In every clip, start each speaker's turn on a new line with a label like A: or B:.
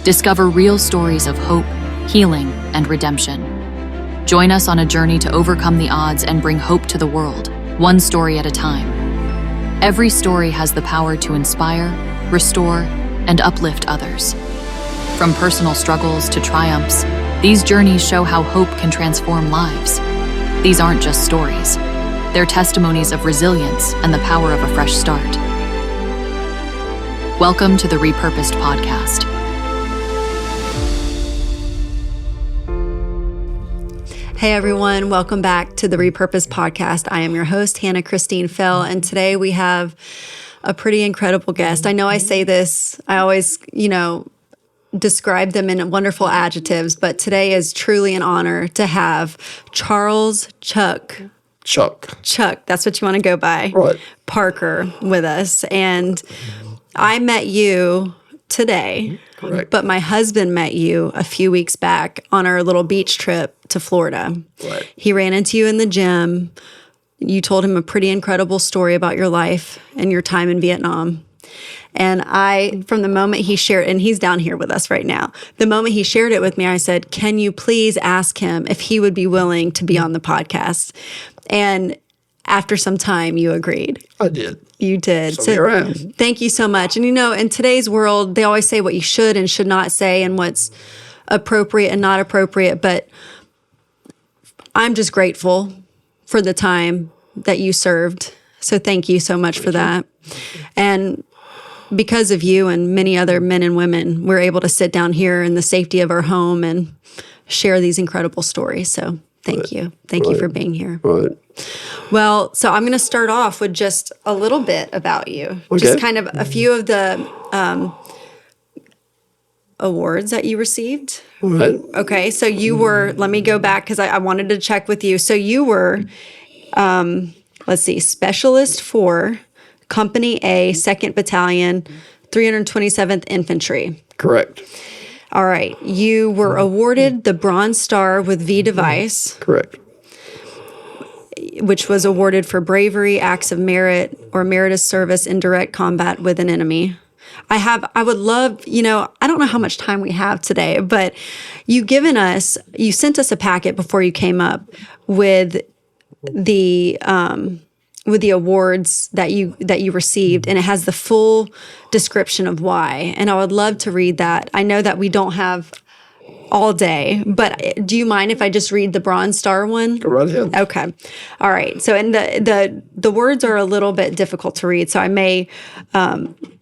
A: Discover real stories of hope, healing, and redemption. Join us on a journey to overcome the odds and bring hope to the world, one story at a time. Every story has the power to inspire, restore, and uplift others. From personal struggles to triumphs, these journeys show how hope can transform lives. These aren't just stories. They're testimonies of resilience and the power of a fresh start. Welcome to the Repurposed Podcast.
B: Hey everyone, welcome back to the Repurposed Podcast. I am your host, Hannah Christine Fell, and today we have a pretty incredible guest. I know I say this, I always, describe them in wonderful adjectives, but today is truly an honor to have Charles Chuck, that's what you want to go by,
C: right,
B: Parker with us. And I met you today,
C: correct,
B: but my husband met you a few weeks back on our little beach trip to Florida.
C: right.
B: He ran into you in the gym. You told him a pretty incredible story about your life and your time in Vietnam. And from the moment he shared, and he's down here with us right now, the moment he shared it with me, I said, can you please ask him if he would be willing to be on the podcast? And after some time, you agreed.
C: I did.
B: You did.
C: So here I am.
B: Thank you so much. And in today's world, they always say what you should and should not say and what's appropriate and not appropriate. But I'm just grateful for the time that you served. So thank you so much for that. And because of you and many other men and women, we're able to sit down here in the safety of our home and share these incredible stories. So thank you. Thank you for being here.
C: Right.
B: Well, so I'm going to start off with just a little bit about you.
C: Okay.
B: Just kind of a few of the awards that you received.
C: Right.
B: Okay, so you were, let me go back because I wanted to check with you. So you were, Specialist for Company A, 2nd Battalion, 327th Infantry.
C: Correct.
B: All right, you were awarded the Bronze Star with V device,
C: Correct.
B: which was awarded for bravery, acts of merit, or meritorious service in direct combat with an enemy. I would love, I don't know how much time we have today, but you sent us a packet before you came up with the awards that you received, and it has the full description of why. And I would love to read that. I know that we don't have all day, but do you mind if I just read the Bronze Star one?
C: Go right ahead.
B: Okay. All right. So, and the words are a little bit difficult to read, so I may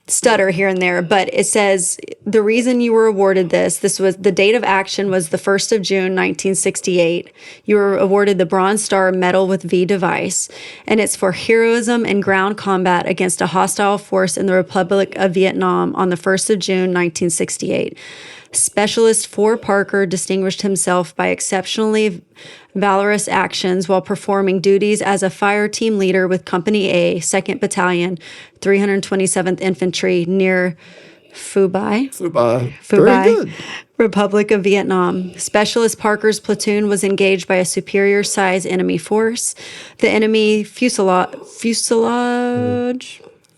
B: stutter here and there, but it says the reason you were awarded this was the date of action was the 1st of June, 1968. You were awarded the Bronze Star Medal with V device, and it's for heroism in ground combat against a hostile force in the Republic of Vietnam on the 1st of June, 1968. Specialist 4 Parker distinguished himself by exceptionally valorous actions while performing duties as a fire team leader with Company A, 2nd Battalion, 327th Infantry near Phu Bai,
C: Very good.
B: Republic of Vietnam. Specialist Parker's platoon was engaged by a superior-sized enemy force. The enemy fuselage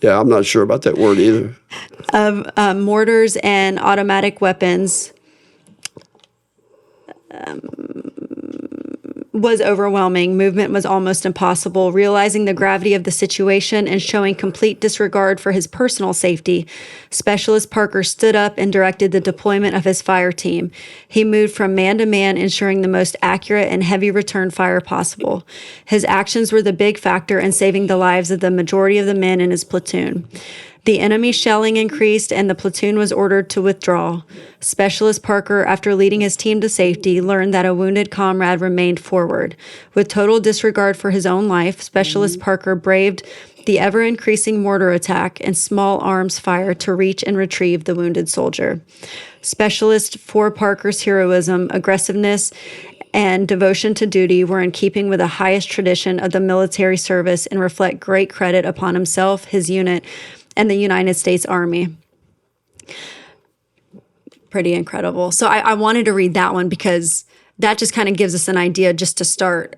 C: Yeah, I'm not sure about that word either.
B: of mortars and automatic weapons was overwhelming. Movement was almost impossible. Realizing the gravity of the situation and showing complete disregard for his personal safety, Specialist Parker stood up and directed the deployment of his fire team. He moved from man to man, ensuring the most accurate and heavy return fire possible. His actions were the big factor in saving the lives of the majority of the men in his platoon. The enemy shelling increased and the platoon was ordered to withdraw. Specialist Parker, after leading his team to safety, learned that a wounded comrade remained forward. With total disregard for his own life, Specialist Parker braved the ever-increasing mortar attack and small arms fire to reach and retrieve the wounded soldier. Specialist 4 Parker's heroism, aggressiveness, and devotion to duty were in keeping with the highest tradition of the military service and reflect great credit upon himself, his unit, and the United States Army. Pretty incredible. So I wanted to read that one because that just kind of gives us an idea just to start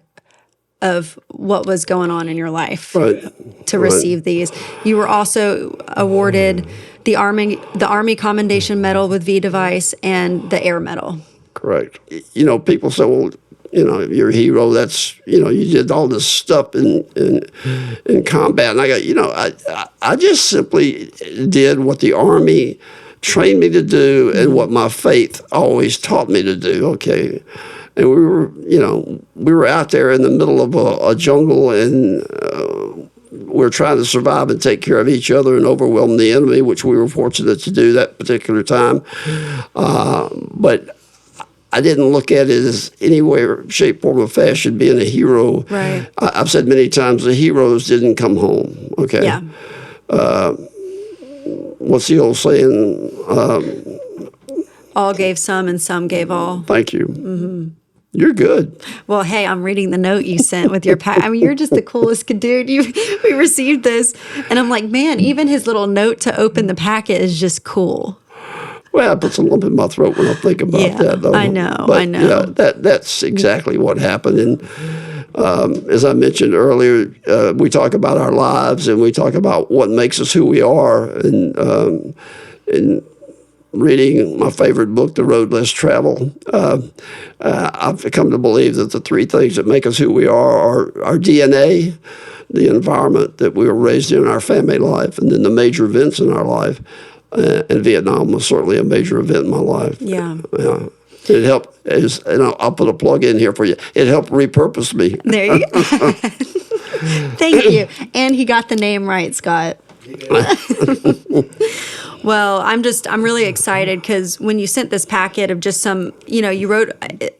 B: of what was going on in your life to receive these. You were also awarded the Army Commendation Medal with V device, and the Air Medal.
C: Correct. You know, people say, well, you know, you're a hero. That's, you know, you did all this stuff in combat. And I got, you know, I just simply did what the Army trained me to do and what my faith always taught me to do, okay? And we were out there in the middle of a jungle, and we were trying to survive and take care of each other and overwhelm the enemy, which we were fortunate to do that particular time. But I didn't look at it as any way, shape, form, or fashion being a hero.
B: Right.
C: I've said many times the heroes didn't come home, okay?
B: Yeah.
C: What's the old saying?
B: All gave some and some gave all.
C: Thank you. Mm-hmm. You're good.
B: Well, hey, I'm reading the note you sent with your pack. I mean, you're just the coolest dude. We received this, and I'm like, man, even his little note to open the packet is just cool.
C: Well, it puts a lump in my throat when I think about that, though.
B: I know.
C: Yeah, that's exactly what happened. And as I mentioned earlier, we talk about our lives and we talk about what makes us who we are. And reading my favorite book, The Road Less Traveled, I've come to believe that the three things that make us who we are our DNA, the environment that we were raised in, our family life, and then the major events in our life. And Vietnam was certainly a major event in my life.
B: Yeah.
C: It helped, and I'll put a plug in here for you. It helped repurpose me.
B: There you go. Thank you. And he got the name right, Scott. Well, I'm really excited because when you sent this packet of just some, you wrote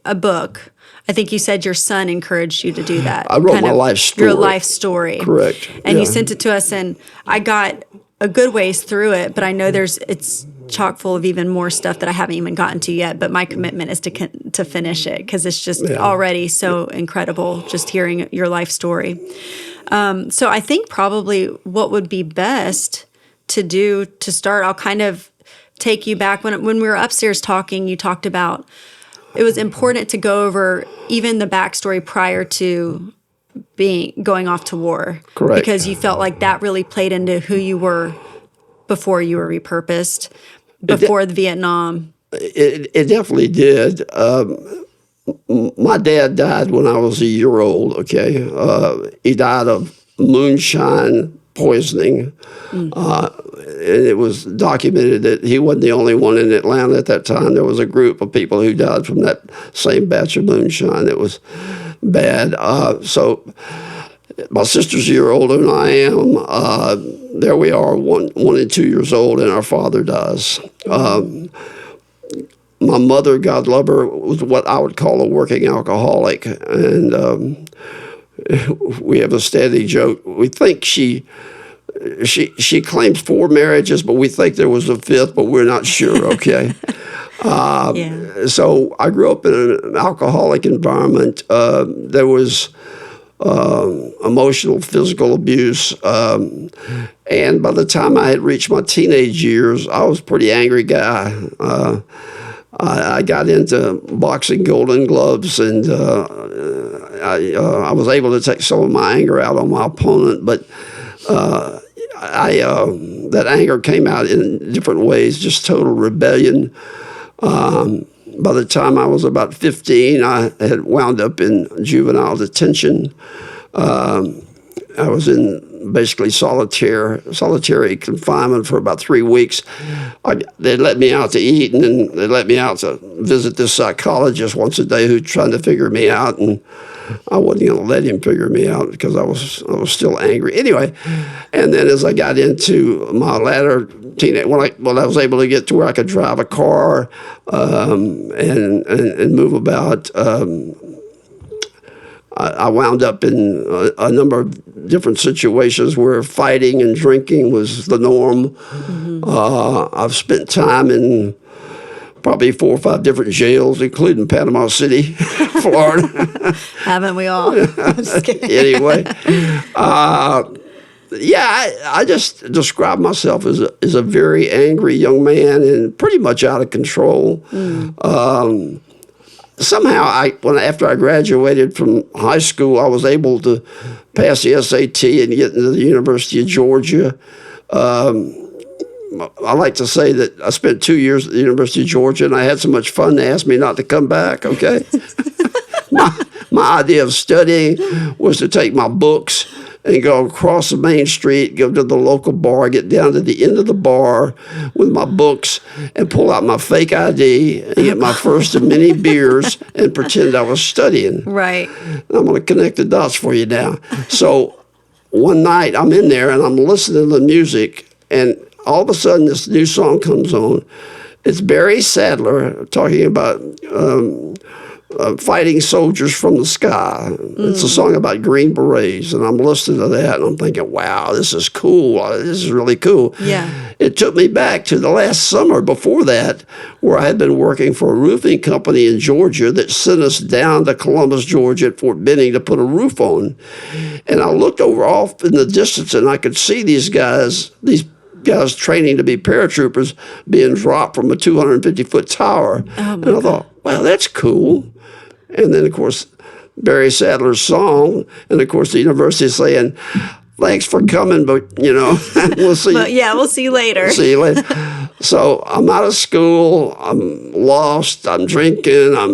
B: a book. I think you said your son encouraged you to do that.
C: I wrote my life story.
B: Your life story.
C: Correct.
B: And you sent it to us, and I got a good ways through it, but I know it's chock full of even more stuff that I haven't even gotten to yet. But my commitment is to finish it because it's just already so incredible just hearing your life story. So I think probably what would be best to do to start, I'll kind of take you back. When we were upstairs talking, you talked about it was important to go over even the backstory prior to going off to war.
C: Correct.
B: Because you felt like that really played into who you were before you were repurposed, before the Vietnam.
C: It definitely did. My dad died when I was a year old, okay? He died of moonshine poisoning. And it was documented that he wasn't the only one in Atlanta at that time. There was a group of people who died from that same batch of moonshine. It was bad. So my sister's a year older than I am. There we are, 1 and 2 years old, and our father dies. My mother, God love her, was what I would call a working alcoholic. And we have a standing joke. We think she claims 4 marriages, but we think there was a 5th, but we're not sure, okay? So I grew up in an alcoholic environment. There was emotional, physical abuse. And by the time I had reached my teenage years, I was a pretty angry guy. I got into boxing Golden Gloves, and I was able to take some of my anger out on my opponent, but that anger came out in different ways, just total rebellion. By the time I was about 15, I had wound up in juvenile detention. I was in basically solitary confinement for about 3 weeks. They let me out to eat, and then they let me out to visit this psychologist once a day who's trying to figure me out, and I wasn't going to let him figure me out because I was still angry. Anyway, and then as I got into my latter teenage, when I was able to get to where I could drive a car and move about, I wound up in a number of different situations where fighting and drinking was the norm. Mm-hmm. I've spent time in probably 4 or 5 different jails, including Panama City, Florida.
B: Haven't we all? I'm just kidding.
C: Anyway, I just describe myself as a very angry young man and pretty much out of control. Somehow, after I graduated from high school, I was able to pass the SAT and get into the University of Georgia. I like to say that I spent 2 years at the University of Georgia, and I had so much fun they asked me not to come back, okay? My idea of studying was to take my books and go across the main street, go to the local bar, get down to the end of the bar with my books and pull out my fake ID and get my first of many beers and pretend I was studying.
B: Right.
C: I'm going to connect the dots for you now. So one night I'm in there and I'm listening to the music, and all of a sudden this new song comes on. It's Barry Sadler talking about fighting soldiers from the sky. It's a song about Green Berets, and I'm listening to that, and I'm thinking, wow, this is cool. This is really cool.
B: Yeah.
C: It took me back to the last summer before that, where I had been working for a roofing company in Georgia that sent us down to Columbus, Georgia at Fort Benning to put a roof on. And I looked over off in the distance, and I could see these guys training to be paratroopers being dropped from a 250-foot tower. And I thought, wow, that's cool. And then, of course, Barry Sadler's song, and, of course, the university is saying, thanks for coming, but, we'll see.
B: But yeah, we'll see you later.
C: See you later. So I'm out of school. I'm lost. I'm drinking. I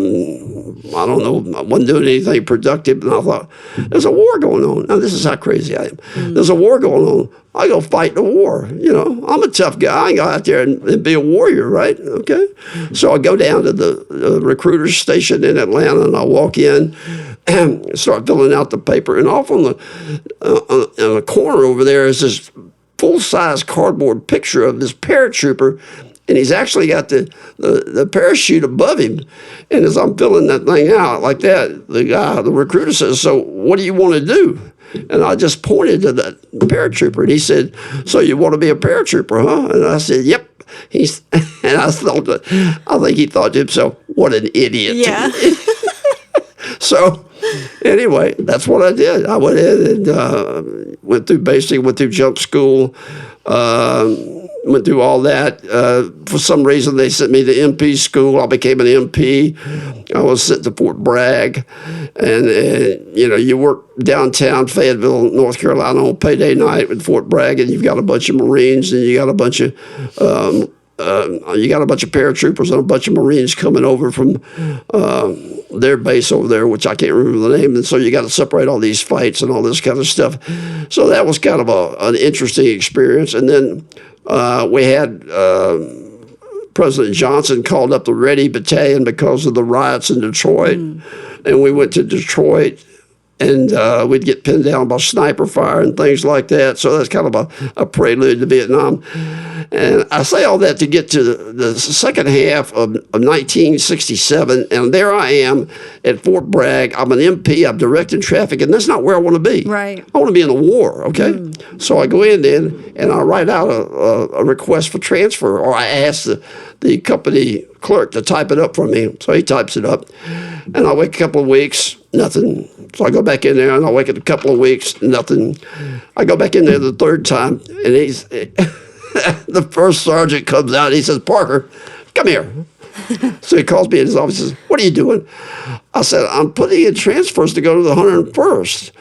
C: don't know. I wasn't doing anything productive. And I thought, there's a war going on. Now, this is how crazy I am. There's a war going on. I go fight the war. I'm a tough guy. I can go out there and be a warrior, right? Okay. So I go down to the recruiter's station in Atlanta, and I walk in and start filling out the paper. And off on the corner over there is this full-size cardboard picture of this paratrooper, and he's actually got the parachute above him. And as I'm filling that thing out like that, the recruiter says, so what do you want to do? And I just pointed to that paratrooper, and he said, so you want to be a paratrooper, huh? And I said, yep. And I think he thought to himself, what an idiot.
B: Yeah.
C: So anyway, that's what I did. I went in and went through basic, went through jump school, went through all that. For some reason, they sent me to MP school. I became an MP. I was sent to Fort Bragg. And, you work downtown Fayetteville, North Carolina on payday night with Fort Bragg, and you've got a bunch of Marines, and you got a bunch of paratroopers and a bunch of Marines coming over from their base over there, which I can't remember the name. And so you got to separate all these fights and all this kind of stuff. So that was kind of an interesting experience. And then we had President Johnson called up the Ready Battalion because of the riots in Detroit. And we went to Detroit, and we'd get pinned down by sniper fire and things like that. So that's kind of a prelude to Vietnam. And I say all that to get to the second half of 1967, and there I am at Fort Bragg. I'm an MP. I'm directing traffic, and that's not where I want to be.
B: Right.
C: I want to be in the war, okay? So I go in then, and I write out a request for transfer, or I ask the company clerk to type it up for me. So he types it up, and I wait a couple of weeks, nothing. So I go back in there, and I wait a couple of weeks, nothing. I go back in there the third time, and he's... the first sergeant comes out, and he says, Parker, come here. So he calls me in his office and says, what are you doing? I said, I'm putting in transfers to go to the 101st.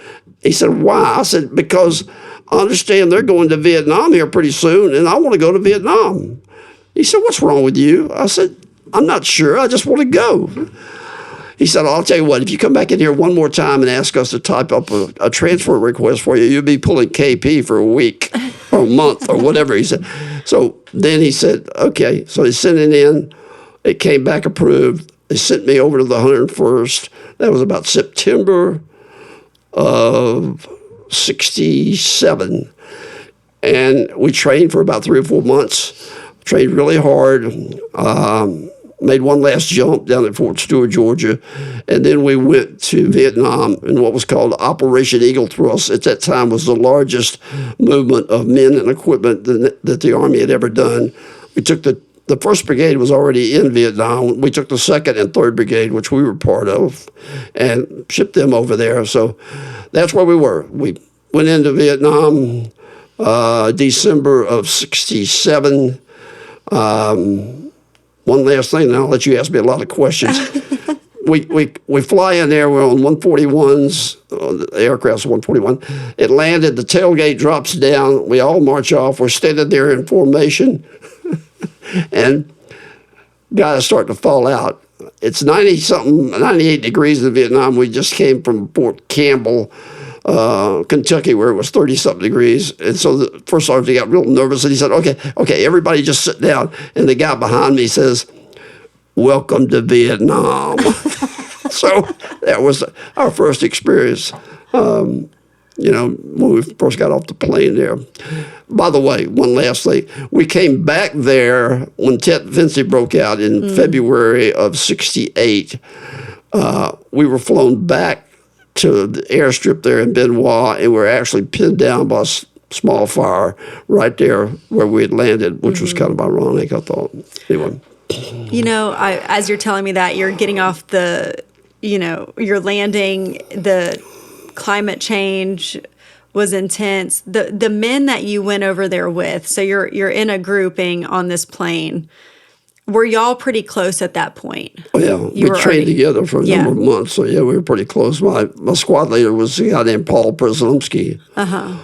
C: He said, why? I said, because I understand they're going to Vietnam here pretty soon, and I want to go to Vietnam. He said, what's wrong with you? I said, I'm not sure. I just want to go. He said, I'll tell you what, if you come back in here one more time and ask us to type up a transfer request for you, you'll be pulling KP for a week or a month or whatever, he said. So then he said, okay. So he sent it in. It came back approved. They sent me over to the 101st. That was about September of 67. And we trained for about 3 or 4 months. Trained really hard. Made one last jump down at Fort Stewart, Georgia, and then we went to Vietnam in what was called Operation Eagle Thrust. At that time was the largest movement of men and equipment that the Army had ever done. We took the 1st Brigade was already in Vietnam. We took the 2nd and 3rd Brigade, which we were part of, and shipped them over there. So that's where we were. We went into Vietnam December of 67. One last thing, and I'll let you ask me a lot of questions. we fly in there. We're on 141s. the aircraft's 141. It landed, the tailgate drops down, we all march off, we're standing there in formation, and guys start to fall out. It's 98 degrees in Vietnam. We just came from Fort Campbell, Kentucky, where it was 30-something degrees. And so the first sergeant got real nervous, and he said, okay, everybody just sit down. And the guy behind me says, "Welcome to Vietnam." So that was our first experience, when we first got off the plane there. By the way, one last thing. We came back there when Tet Offensive broke out in February of '68. We were flown back to the airstrip there in Benoit, and we were actually pinned down by a small fire right there where we had landed, which was kind of ironic, I thought. Anyway.
B: As you're telling me that, you're getting off you're landing, the climate change was intense. The men that you went over there with, so you're in a grouping on this plane. Were y'all pretty close at that point?
C: Oh, yeah. We trained together for a number of months. So, yeah, we were pretty close. My squad leader was a guy named Paul Przemski.
B: Uh-huh.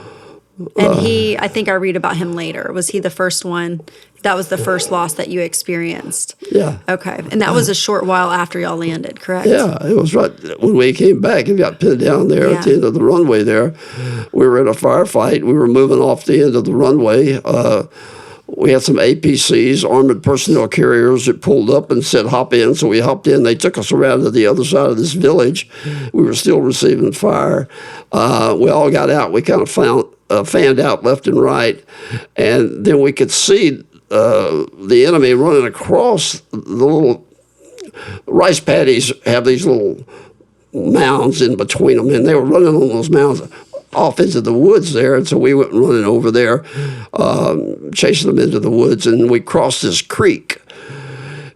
B: And I think I read about him later. Was he the first one? That was the first loss that you experienced?
C: Yeah.
B: Okay. And that was a short while after y'all landed, correct?
C: Yeah, it was right when we came back and got pinned down there at the end of the runway there. We were in a firefight. We were moving off the end of the runway. We had some APCs, armored personnel carriers, that pulled up and said, "Hop in." So we hopped in. They took us around to the other side of this village. We were still receiving fire. We all got out. We kind of fanned out left and right. And then we could see the enemy running across the little rice paddies, have these little mounds in between them, and they were running on those mounds off into the woods there. And so we went running over there, chasing them into the woods, and we crossed this creek.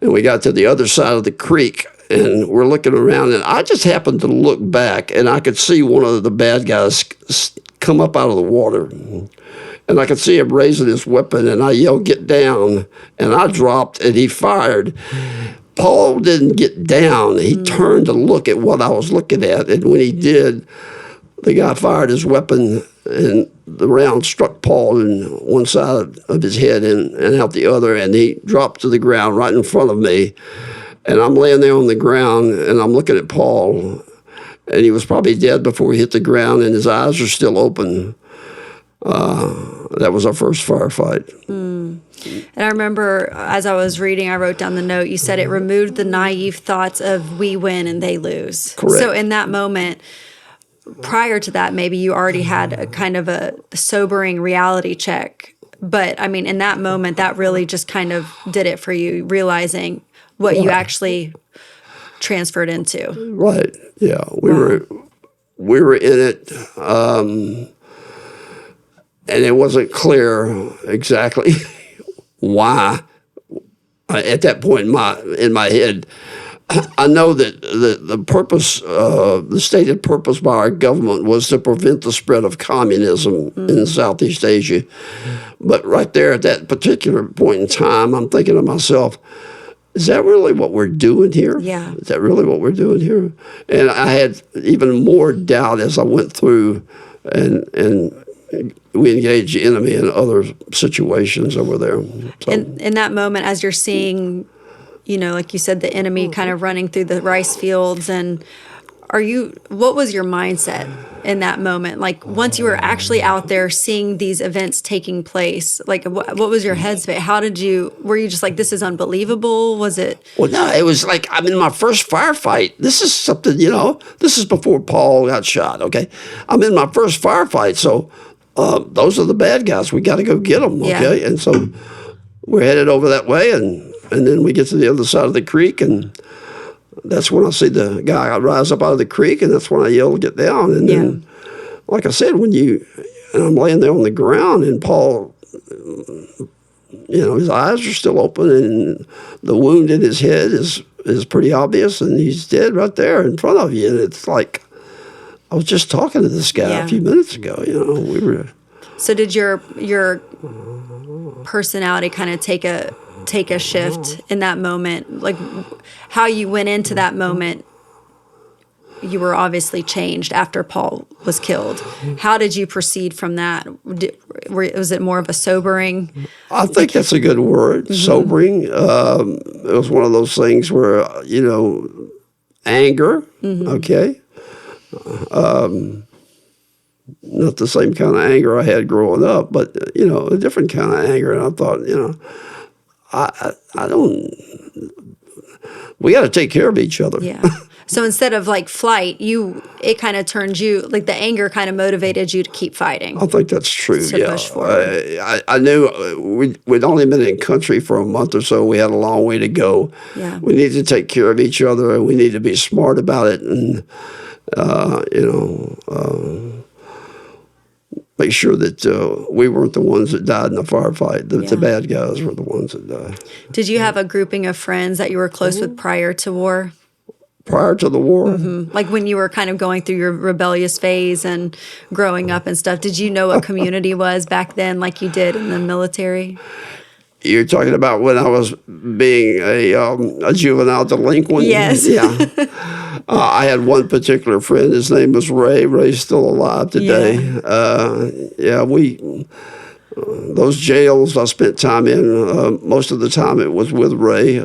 C: And we got to the other side of the creek, and we're looking around, and I just happened to look back, and I could see one of the bad guys come up out of the water. And I could see him raising his weapon, and I yelled, "Get down!" And I dropped, and he fired. Paul didn't get down. He turned to look at what I was looking at, and when he did, the guy fired his weapon, and the round struck Paul in one side of his head and out the other, and he dropped to the ground right in front of me. And I'm laying there on the ground, and I'm looking at Paul, and he was probably dead before he hit the ground, and his eyes are still open. That was our first firefight.
B: And I remember as I was reading, I wrote down the note, you said it removed the naive thoughts of we win and they lose.
C: Correct.
B: So in that moment, prior to that, maybe you already had a kind of a sobering reality check. But I mean, in that moment, that really just kind of did it for you, realizing what you actually transferred into.
C: Right. Yeah. We were in it. And it wasn't clear exactly why. At that point in my head, I know that the purpose, the stated purpose by our government was to prevent the spread of communism in Southeast Asia. But right there at that particular point in time, I'm thinking to myself, is that really what we're doing here?
B: Yeah.
C: Is that really what we're doing here? And I had even more doubt as I went through, and we engaged the enemy in other situations over there. So.
B: In that moment, as you're seeing, like you said, the enemy kind of running through the rice fields, and what was your mindset in that moment? Like once you were actually out there seeing these events taking place, like what was your headspace? Were you just like, this is unbelievable? Was it?
C: Well, no, it was like, I'm in my first firefight. This is something, this is before Paul got shot, okay? I'm in my first firefight, so those are the bad guys. We got to go get them, okay? Yeah. And so we're headed over that way, and then we get to the other side of the creek, and that's when I see the guy rise up out of the creek, and that's when I yell, "Get down!" And then, like I said, and I'm laying there on the ground, and Paul, his eyes are still open, and the wound in his head is pretty obvious, and he's dead right there in front of you, and it's like, I was just talking to this guy a few minutes ago. We were.
B: So did your personality kind of take a shift in that moment? Like how you went into that moment? you were obviously changed after Paul was killed. How did you proceed from that? Was it more of a sobering?
C: I think that's a good word, sobering. It was one of those things where, anger, okay? Not the same kind of anger I had growing up, but, a different kind of anger. And I thought, I don't, we got to take care of each other.
B: Yeah. So instead of like flight, it kind of turned you, like the anger kind of motivated you to keep fighting.
C: I think that's true.
B: To push forward.
C: I knew we'd only been in country for a month or so. We had a long way to go.
B: Yeah.
C: We needed to take care of each other, and we needed to be smart about it, and make sure that we weren't the ones that died in the firefight. The bad guys were the ones that died.
B: Did you have a grouping of friends that you were close with prior to war?
C: Prior to the war?
B: Like when you were kind of going through your rebellious phase and growing up and stuff, did you know what community was back then like you did in the military?
C: You're talking about when I was being a juvenile delinquent?
B: Yes.
C: Yeah. I had one particular friend. His name was Ray. Ray's still alive today. Those jails I spent time in, most of the time it was with Ray.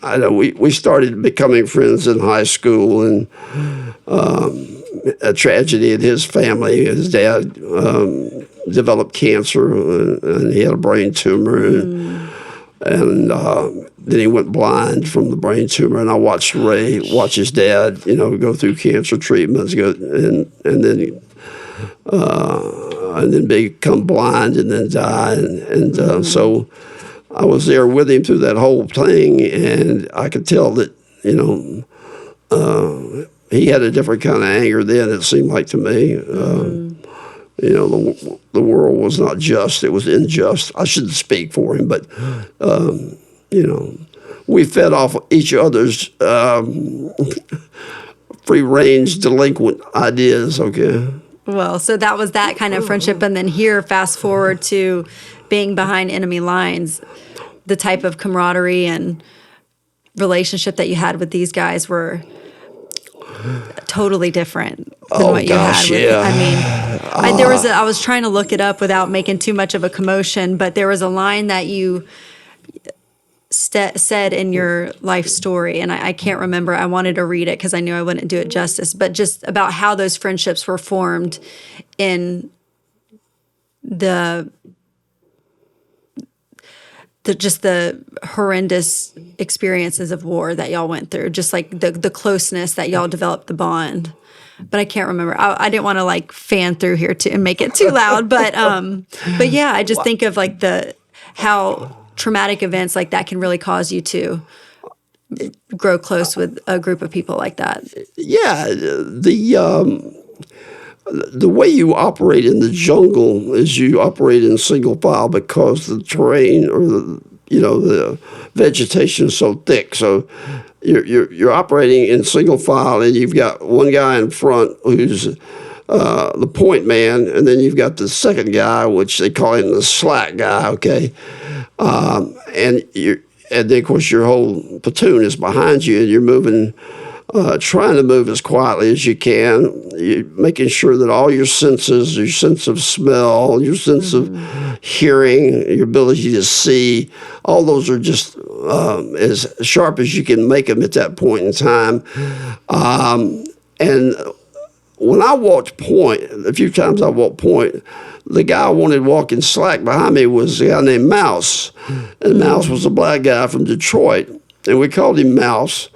C: I know we started becoming friends in high school, and a tragedy in his family. His dad developed cancer, and he had a brain tumor, and then he went blind from the brain tumor. And I watched Ray watch his dad, go through cancer treatments, and then become blind and then die, and so I was there with him through that whole thing, and I could tell that he had a different kind of anger then. It seemed like to me. The world was not just, it was unjust. I shouldn't speak for him, but, we fed off each other's free-range delinquent ideas, okay?
B: Well, so that was that kind of friendship. And then here, fast forward to being behind enemy lines, the type of camaraderie and relationship that you had with these guys were totally different than what you had with, I mean, I was trying to look it up without making too much of a commotion, but there was a line that you said in your life story, and I can't remember. I wanted to read it because I knew I wouldn't do it justice, but just about how those friendships were formed in the horrendous experiences of war that y'all went through, just like the closeness that y'all developed, the bond. But I can't remember. I didn't want to like fan through here and make it too loud, but yeah, I just think of like how traumatic events like that can really cause you to grow close with a group of people like that. Yeah,
C: the way you operate in the jungle is you operate in single file because the terrain or the vegetation is so thick. So you're operating in single file, and you've got one guy in front who's the point man, and then you've got the second guy, which they call him the slack guy. Okay, and then of course your whole platoon is behind you, and you're moving. Trying to move as quietly as you can, you're making sure that all your senses, your sense of smell, your sense of hearing, your ability to see, all those are just as sharp as you can make them at that point in time. And when I walked point, a few times I walked point, the guy I wanted walking slack behind me was a guy named Mouse. And Mouse was a black guy from Detroit, and we called him Mouse.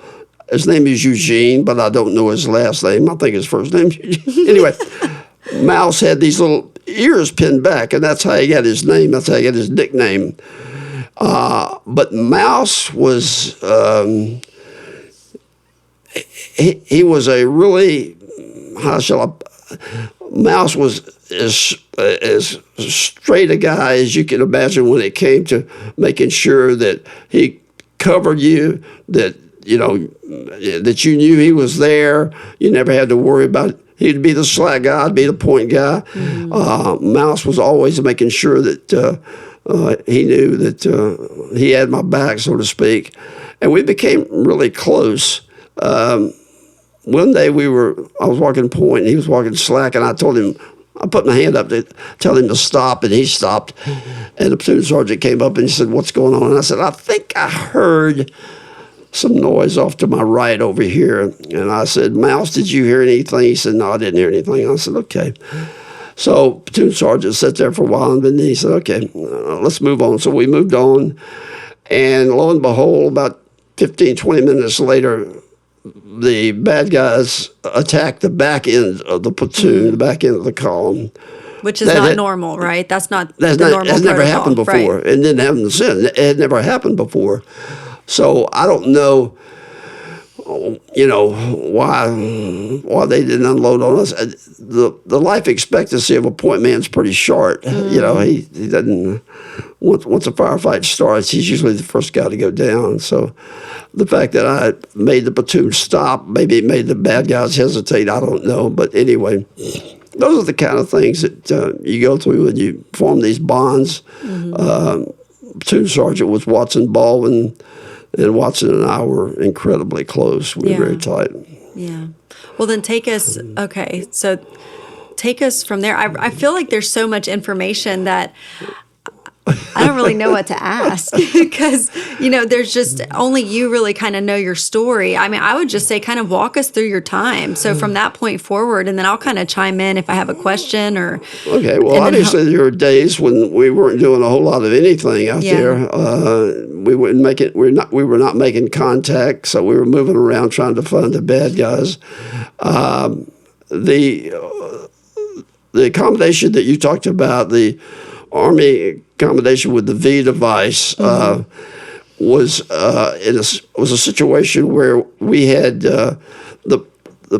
C: His name is Eugene, but I don't know his last name. I think his first name is Eugene. Anyway, Mouse had these little ears pinned back, and that's how he got his name. That's how he got his nickname. But Mouse was, he was a really, Mouse was as straight a guy as you can imagine when it came to making sure that he covered you, that that you knew he was there. You never had to worry about it. He'd be the slack guy, I'd be the point guy. Mouse was always making sure that He knew that he had my back, so to speak, and we became really close. One day I was walking point, and he was walking slack, and I put my hand up to tell him to stop, and he stopped. And the platoon sergeant came up and he said, "What's going on?" And I said, "I think I heard some noise off to my right over here." And I said, "Mouse, did you hear anything?" He said, "No, I didn't hear anything." I said, "Okay." So platoon sergeant sat there for a while, and then he said, "Okay, let's move on." So we moved on, and lo and behold, about 15, 20 minutes later, the bad guys attacked the back end of the platoon, the back end of the column.
B: Which is not normal, right? That's not the normal
C: That's never
B: protocol,
C: happened before.
B: right?
C: It didn't happen since. It had never happened before. So I don't know, why they didn't unload on us. The life expectancy of a point man's pretty short. He doesn't. Once a firefight starts, he's usually the first guy to go down. So the fact that I made the platoon stop, maybe it made the bad guys hesitate. I don't know. But anyway, those are the kind of things that you go through when you form these bonds. Platoon sergeant was Watson Baldwin, and Watson and I were incredibly close. We were very tight.
B: Yeah. Well, then take us, okay, so take us from there. I feel like there's so much information that I don't really know what to ask because, there's just only you really kind of know your story. I mean, I would just say kind of walk us through your time. So from that point forward, and then I'll kind of chime in if I have a question or.
C: Okay. Well, obviously there were days when we weren't doing a whole lot of anything out there. We were not making contact, so we were moving around trying to find the bad guys. The accommodation that you talked about, the Army accommodation with the V device, was a situation where we had the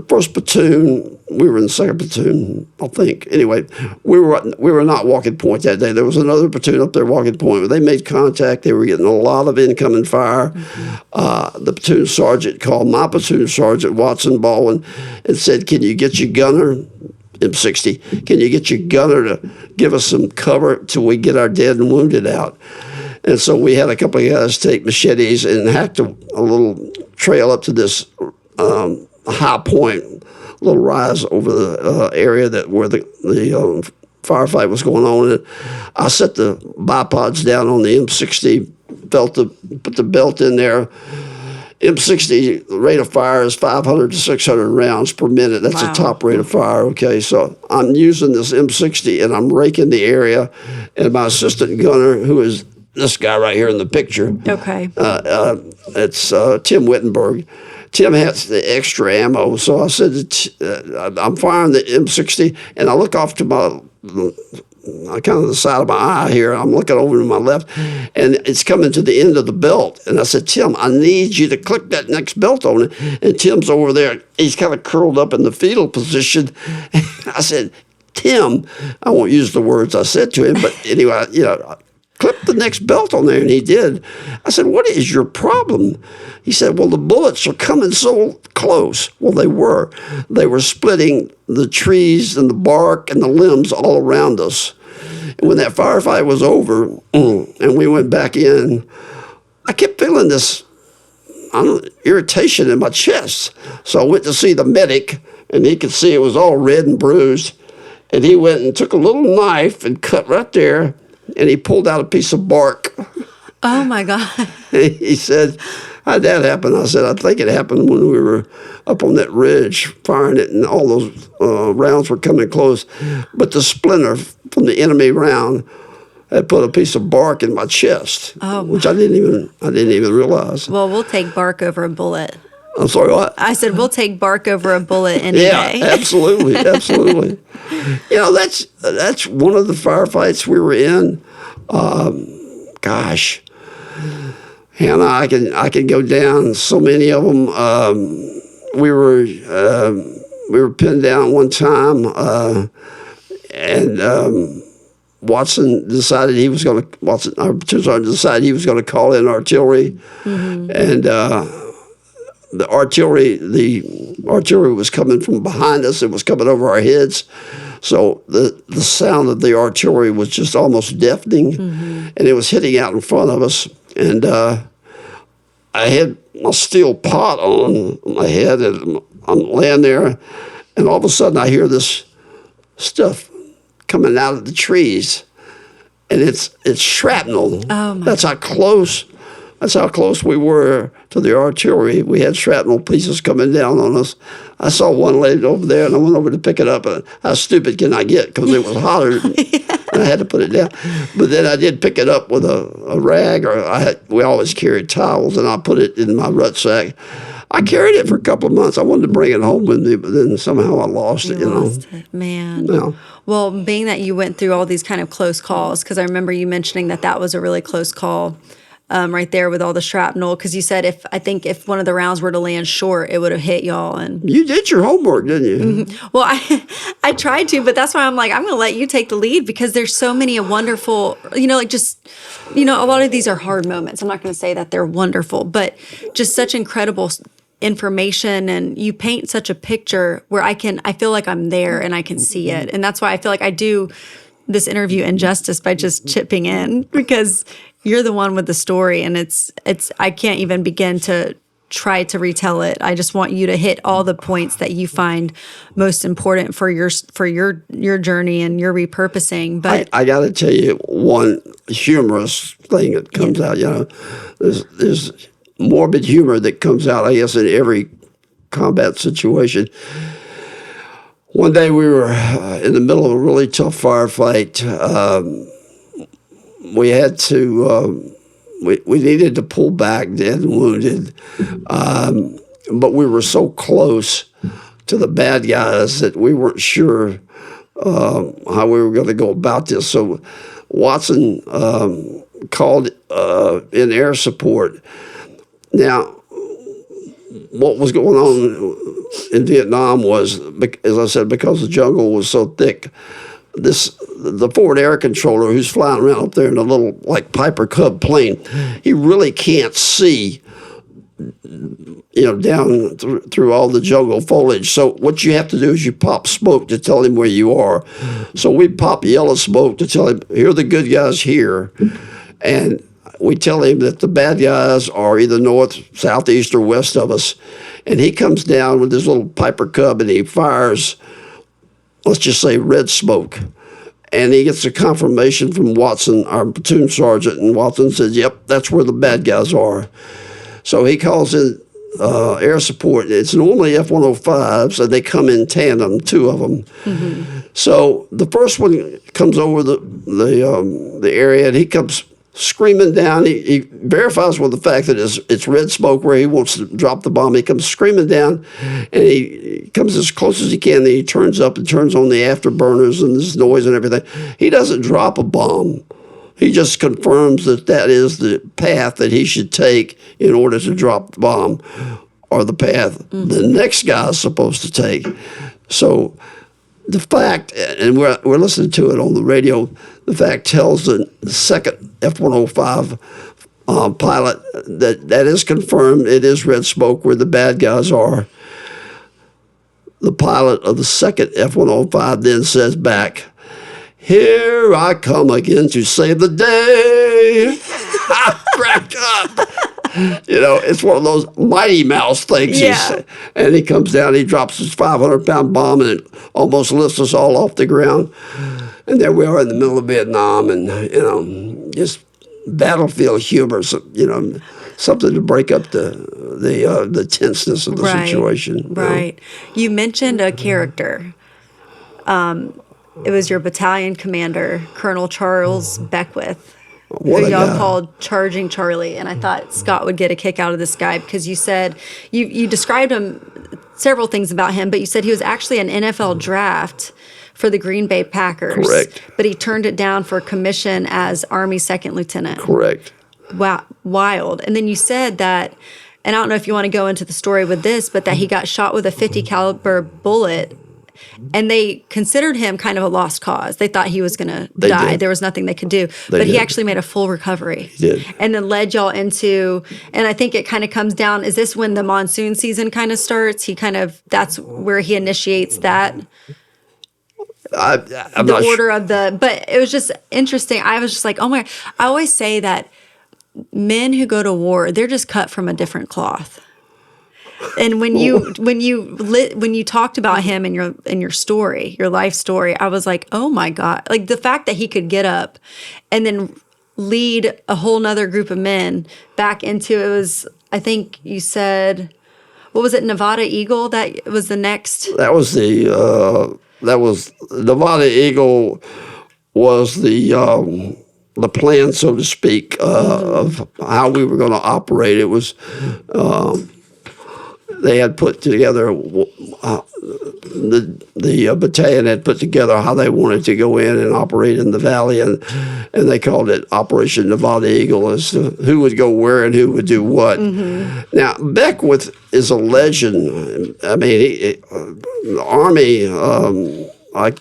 C: first platoon. We were in the second platoon, I think. Anyway, we were not walking point that day. There was another platoon up there walking point. They made contact. They were getting a lot of incoming fire. The platoon sergeant called my platoon sergeant, Watson Baldwin, and said, "Can you get your gunner?" M60, "Can you get your gunner to give us some cover till we get our dead and wounded out?" And so we had a couple of guys take machetes and hacked a little trail up to this high point, little rise over the area where the firefight was going on. And I set the bipods down on the M60, put the belt in there. M60 rate of fire is 500 to 600 rounds per minute. That's the top rate of fire. Okay, so I'm using this M60 and I'm raking the area, and my assistant gunner, who is this guy right here in the picture.
B: Okay.
C: It's Tim Wittenberg. Tim has the extra ammo, so I said, I'm firing the M60, and I look off to my kind of the side of my eye here. I'm looking over to my left, and it's coming to the end of the belt. And I said, "Tim, I need you to click that next belt on it." And Tim's over there. He's kind of curled up in the fetal position. I said, "Tim," I won't use the words I said to him, but anyway, clip the next belt on there, and he did. I said, "What is your problem?" He said, "Well, the bullets are coming so close." Well, they were. They were splitting the trees and the bark and the limbs all around us. And when that firefight was over and we went back in, I kept feeling this irritation in my chest. So I went to see the medic, and he could see it was all red and bruised. And he went and took a little knife and cut right there, and he pulled out a piece of bark.
B: Oh, my God.
C: He said, "How'd that happen?" I said, "I think it happened when we were up on that ridge firing it, and all those rounds were coming close. But the splinter from the enemy round had put a piece of bark in my chest, which I didn't even realize."
B: Well, we'll take bark over a bullet.
C: I'm sorry, what?
B: I said we'll take bark over a bullet any day.
C: Yeah, absolutely, absolutely. That's one of the firefights we were in. Gosh. Hannah, I can go down so many of them. We were pinned down one time, and Watson decided our platoon sergeant decided he was going to call in artillery, and the artillery was coming from behind us. It was coming over our heads. So the sound of the artillery was just almost deafening, and it was hitting out in front of us. And I had my steel pot on my head, and I'm laying there, and all of a sudden I hear this stuff coming out of the trees, and it's shrapnel.
B: Oh my!
C: That's how close we were to the artillery. We had shrapnel pieces coming down on us. I saw one laid over there, and I went over to pick it up. And how stupid can I get? Because it was hotter, and I had to put it down. But then I did pick it up with a rag, or we always carried towels, and I put it in my rucksack. I carried it for a couple of months. I wanted to bring it home with me, but then somehow I lost it.
B: Lost it, man.
C: Yeah.
B: Well, being that you went through all these kind of close calls, because I remember you mentioning that was a really close call. Right there with all the shrapnel, because you said if one of the rounds were to land short, it would have hit y'all. And
C: you did your homework, didn't you?
B: Mm-hmm. Well, I tried to, but that's why I'm like, I'm going to let you take the lead, because there's so many wonderful, a lot of these are hard moments. I'm not going to say that they're wonderful, but just such incredible information, and you paint such a picture where I feel like I'm there and I can see it. And that's why I feel like I do this interview injustice by just chipping in, because you're the one with the story, and it's I can't even begin to try to retell it. I just want you to hit all the points that you find most important for your journey and your repurposing. But
C: I got to tell you one humorous thing that comes out. There's morbid humor that comes out, I guess, in every combat situation. One day we were in the middle of a really tough firefight. We had to, we needed to pull back, dead and wounded. But we were so close to the bad guys that we weren't sure how we were going to go about this. So Watson called in air support. Now, what was going on in Vietnam was, as I said, because the jungle was so thick, the forward air controller who's flying around up there in a little like Piper Cub plane, he really can't see, down through all the jungle foliage. So what you have to do is you pop smoke to tell him where you are. So we pop yellow smoke to tell him, here are the good guys here. And we tell him that the bad guys are either north, southeast, or west of us. And he comes down with his little Piper Cub and he fires, let's just say, red smoke. And he gets a confirmation from Watson, our platoon sergeant, and Watson says, yep, that's where the bad guys are. So he calls in air support. It's normally F-105s, and they come in tandem, two of them. Mm-hmm. So the first one comes over the area, and he comes screaming down. He verifies with the fact that it's red smoke where he wants to drop the bomb. He comes screaming down, and he comes as close as he can. Then he turns up and turns on the afterburners and this noise and everything. He doesn't drop a bomb. He just confirms that is the path that he should take in order to drop the bomb, or the path the next guy is supposed to take. So the fact, and we're listening to it on the radio, the fact tells the second F-105 pilot that is confirmed. It is red smoke where the bad guys are. The pilot of the second F-105 then says back, here I come again to save the day. I cracked up. It's one of those Mighty Mouse things.
B: Yeah.
C: And he comes down, he drops his 500-pound bomb, and it almost lifts us all off the ground. And there we are in the middle of Vietnam, and, just battlefield humor, something to break up the tenseness of the situation.
B: Right. You mentioned a character. It was your battalion commander, Colonel Charles Beckwith, who y'all called Charging Charlie. And I thought Scott would get a kick out of this guy, because you said, you described him, several things about him, but you said he was actually an NFL draft for the Green Bay Packers.
C: Correct.
B: But he turned it down for a commission as Army second lieutenant.
C: Correct.
B: Wow, wild. And then you said that, and I don't know if you want to go into the story with this, but that he got shot with a 50 caliber bullet, and they considered him kind of a lost cause. They thought he was going to die.
C: Did.
B: There was nothing they could do. He actually made a full recovery.
C: He did.
B: And then led y'all into, and I think it kind of comes down, is this when the monsoon season kind of starts? That's where he initiates that?
C: I'm
B: the
C: not
B: order of the, but it was just interesting. I was just like, oh my, I always say that men who go to war, they're just cut from a different cloth. And when you talked about him in your story, your life story, I was like, oh my God, like the fact that he could get up and then lead a whole nother group of men back into, it was, I think you said, what was it, Nevada Eagle? That was the next.
C: That was Nevada Eagle was the plan, so to speak, of how we were going to operate. It was they had put together the battalion had put together how they wanted to go in and operate in the valley, and they called it Operation Nevada Eagle, as to who would go where and who would do what. Now, Beckwith is a legend. I mean, the Army, like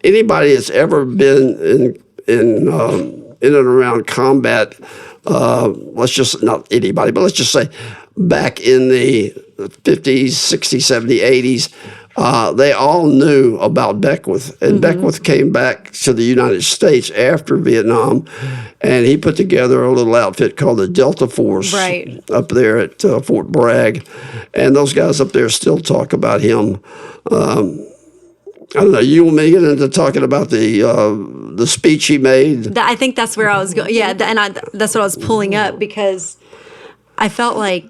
C: anybody that's ever been in and around combat, let's just, not anybody, but let's just say back in the 50s, 60s, 70s, 80s, they all knew about Beckwith. And Beckwith came back to the United States after Vietnam, and he put together a little outfit called the Delta Force up there at Fort Bragg. And those guys up there still talk about him. I don't know. You want me to get into talking about the speech he made?
B: I think that's where I was going. Yeah, and that's what I was pulling up, because I felt like,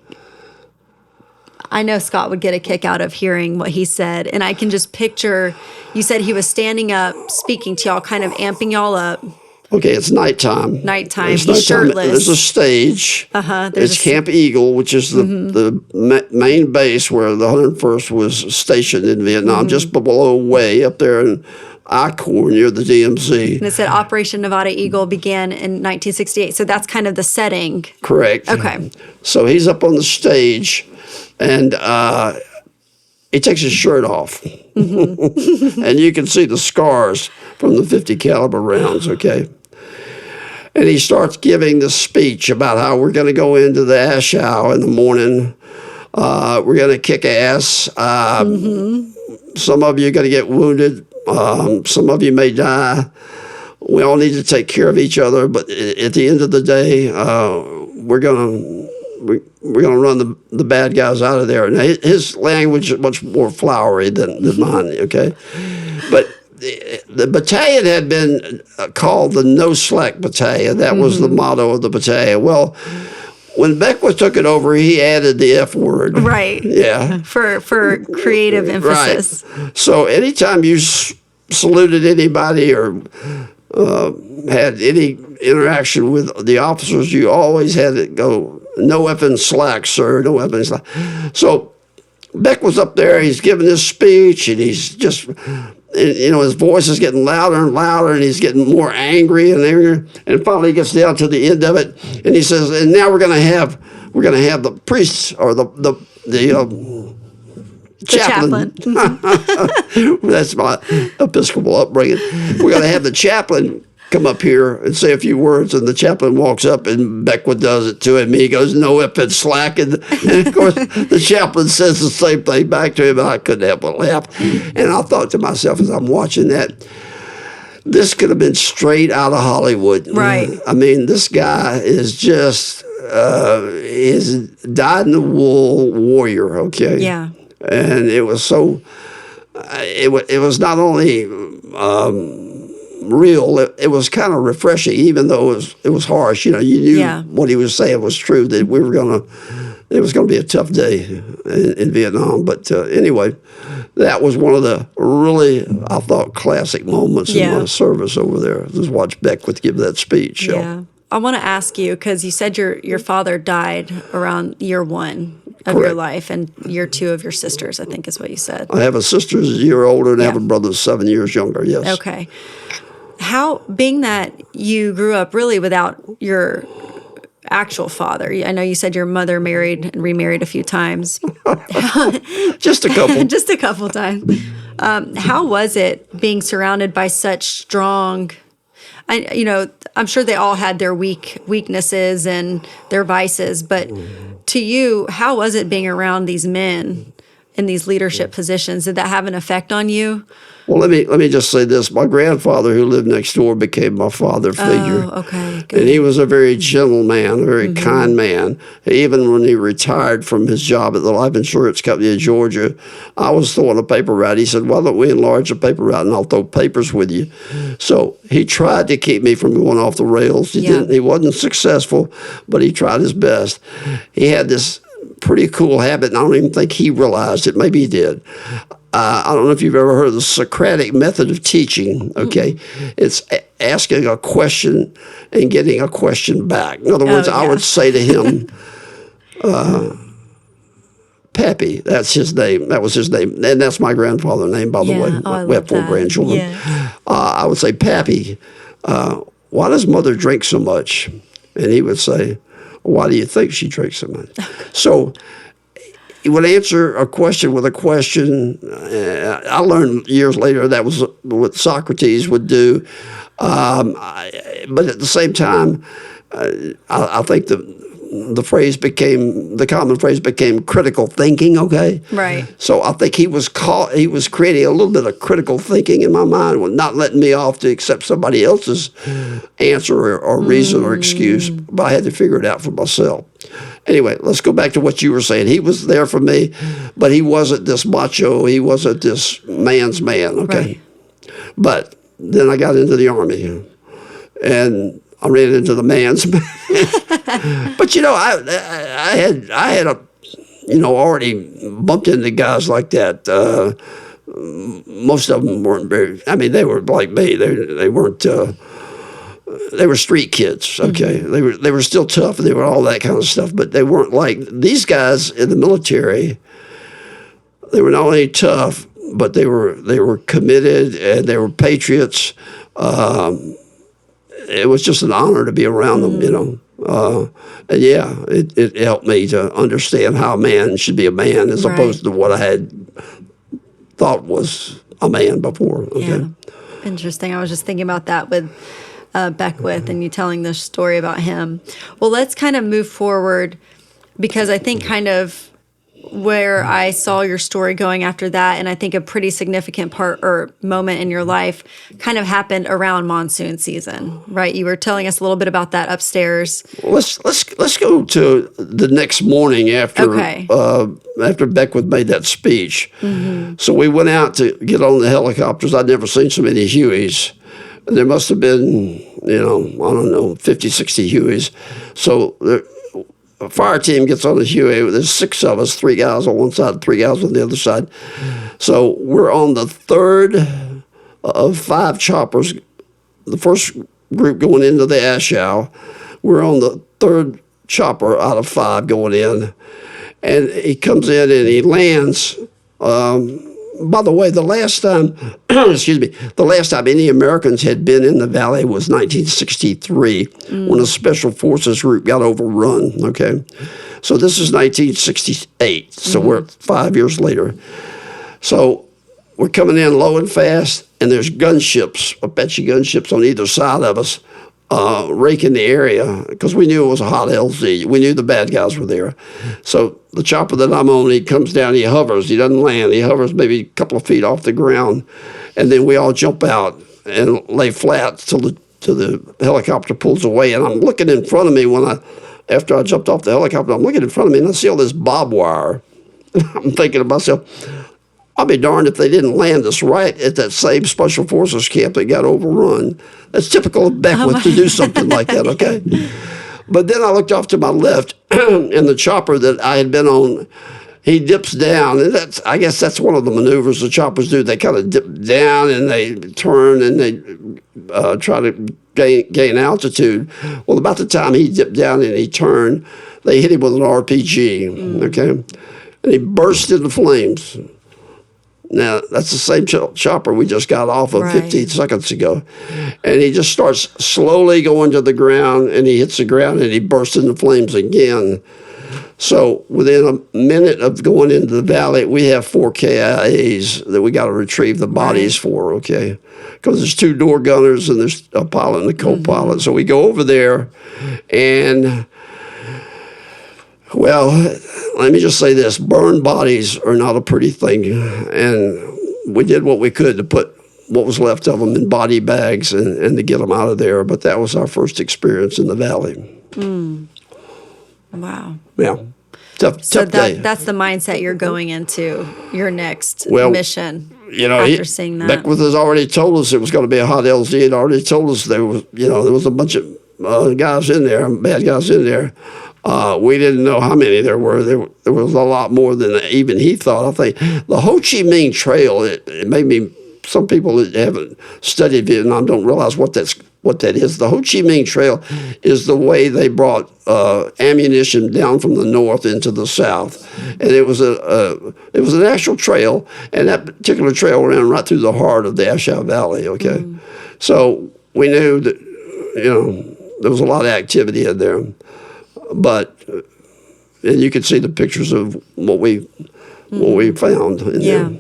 B: I know Scott would get a kick out of hearing what he said, and I can just picture, you said he was standing up, speaking to y'all, kind of amping y'all up.
C: Okay, it's nighttime.
B: Nighttime.
C: It's
B: He's shirtless.
C: There's a stage. It's Camp Eagle, which is the main base where the 101st was stationed in Vietnam, just below, way up there in I-Corps near the DMZ.
B: And it said Operation Nevada Eagle began in 1968. So that's kind of the setting.
C: Correct.
B: Okay.
C: So he's up on the stage, and he takes his shirt off. And you can see the scars from the 50 caliber rounds, okay? And he starts giving this speech about how we're going to go into the Ashow in the morning. We're going to kick ass. Some of you are going to get wounded. Some of you may die. We all need to take care of each other. But at the end of the day, we're going to run the bad guys out of there. Now, his language is much more flowery than mine, okay? But the battalion had been called the No Slack Battalion. That was the motto of the battalion. Well, when Beckwith took it over, he added the F word.
B: Right.
C: Yeah.
B: For creative emphasis.
C: Right. So anytime you saluted anybody or had any interaction with the officers, you always had to go, no effing slack, sir, no effing slack. So Beck was up there, he's giving this speech, and he's just, you know, his voice is getting louder and louder, and he's getting more angry and angrier. And finally he gets down to the end of it, and he says, and now we're going to have the priests, or the chaplain. That's my Episcopal upbringing. We're going to have the chaplain come up here and say a few words, and the chaplain walks up, and Beckwith does it to him. He goes, no effing slack. And of course, the chaplain says the same thing back to him, and I couldn't help but laugh. And I thought to myself as I'm watching that, this could have been straight out of Hollywood.
B: Right.
C: I mean, this guy is just, is dyed-in-the-wool warrior, okay?
B: Yeah.
C: And it was so, it was not only real, it was kind of refreshing, even though it was harsh. You know, you knew what he was saying was true, that it was going to be a tough day in Vietnam. But anyway, that was one of the really, I thought, classic moments in my service over there. Just watch Beckwith give that speech.
B: Yeah. I want to ask you, because you said your father died around year 1 of your life, and year 2 of your sisters, I think is what you said.
C: I have a sister who's a year older, and I have a brother who's 7 years younger, yes.
B: Okay. How, being that you grew up really without your actual father, I know you said your mother married and remarried a few times.
C: Just a couple.
B: Just a couple times. How was it being surrounded by such strong, I'm sure they all had their weaknesses and their vices, but to you, how was it being around these men in these leadership positions. Did that have an effect on you?
C: Well, let me just say this. My grandfather, who lived next door, became my father figure.
B: Oh, okay, good.
C: And he was a very gentle man, a very kind man. Even when he retired from his job at the life insurance company in Georgia, I was throwing a paper route. He said, why don't we enlarge the paper route and I'll throw papers with you? So he tried to keep me from going off the rails. He wasn't successful, but he tried his best. He had this pretty cool habit, and I don't even think he realized it. Maybe he did. I don't know if you've ever heard of the Socratic method of teaching, okay? It's asking a question and getting a question back. In other words, I would say to him, Pappy, that's his name. That was his name. And that's my grandfather's name, by the way. We have 4 grandchildren.
B: Yeah.
C: I would say, Pappy, why does Mother drink so much? And he would say, why do you think she drinks so much? So he would answer a question with a question. I learned years later that was what Socrates would do. But at the same time, I think the common phrase became critical thinking, okay?
B: Right.
C: So I think he was creating a little bit of critical thinking in my mind, with not letting me off to accept somebody else's answer or reason or excuse, but I had to figure it out for myself. Anyway, let's go back to what you were saying. He was there for me, but he wasn't this macho. He wasn't this man's man, okay?
B: Right.
C: But then I got into the Army, and I ran into the man's man. But I had already bumped into guys like that. Most of them weren't very. I mean, they were like me. They weren't. They were street kids. Okay, they were still tough, and they were all that kind of stuff. But they weren't like these guys in the military. They were not only tough, but they were committed, and they were patriots. It was just an honor to be around them, and it helped me to understand how a man should be a man as opposed to what I had thought was a man before. Okay?
B: Yeah. Interesting. I was just thinking about that with Beckwith and you telling this story about him. Well, let's kind of move forward, because I think kind of where I saw your story going after that, and I think a pretty significant part or moment in your life kind of happened around monsoon season, right? You were telling us a little bit about that upstairs.
C: Let's go to the next morning after Beckwith made that speech. So we went out to get on the helicopters. I'd never seen so many Hueys. There must have been, 50, 60 Hueys. So a fire team gets on the Huey. There's 6 of us, 3 guys on one side, 3 guys on the other side. So we're on the third of 5 choppers. The first group going into the Ashow. We're on the third chopper out of 5 going in. And he comes in and he lands. By the way, the last time, the last time any Americans had been in the valley was 1963, when a Special Forces group got overrun, okay? So this is 1968, so we're 5 years later. So we're coming in low and fast, and there's gunships, Apache gunships on either side of us, raking the area, because we knew it was a hot LZ. We knew the bad guys were there. So the chopper that I'm on, he comes down, he hovers, he doesn't land. He hovers maybe a couple of feet off the ground, and then we all jump out and lay flat till the helicopter pulls away. And I'm looking in front of me after I jumped off the helicopter, I'm looking in front of me, and I see all this barbed wire. I'm thinking to myself, I'll be darned if they didn't land us right at that same Special Forces camp that got overrun. That's typical of Beckwith to do something like that, okay? But then I looked off to my left, and the chopper that I had been on, he dips down. And I guess that's one of the maneuvers the choppers do. They kind of dip down, and they turn, and they try to gain altitude. Well, about the time he dipped down and he turned, they hit him with an RPG, okay? And he burst into flames. Now, that's the same chopper we just got off of 15 seconds ago. And he just starts slowly going to the ground, and he hits the ground, and he bursts into flames again. So within a minute of going into the valley, we have 4 KIAs that we got to retrieve the bodies for, okay? Because there's 2 door gunners, and there's a pilot and a co-pilot. So we go over there, and Well, let me just say this. Burned bodies are not a pretty thing. And we did what we could to put what was left of them in body bags and to get them out of there. But that was our first experience in the valley.
B: Wow.
C: Yeah. Tough day.
B: That's the mindset you're going into your next
C: Well,
B: mission.
C: You know,
B: After seeing that,
C: Beckwith has already told us it was going to be a hot LZ. He had already told us there was a bunch of guys in there, bad guys in there. We didn't know how many there were. There was a lot more than even he thought. I think the Ho Chi Minh Trail. It made me. Some people that haven't studied Vietnam don't realize what that is. The Ho Chi Minh Trail is the way they brought ammunition down from the north into the south, and it was an actual trail, and that particular trail ran right through the heart of the Ashow Valley. Okay, so we knew that there was a lot of activity in there, but and you could see the pictures of what we found in there.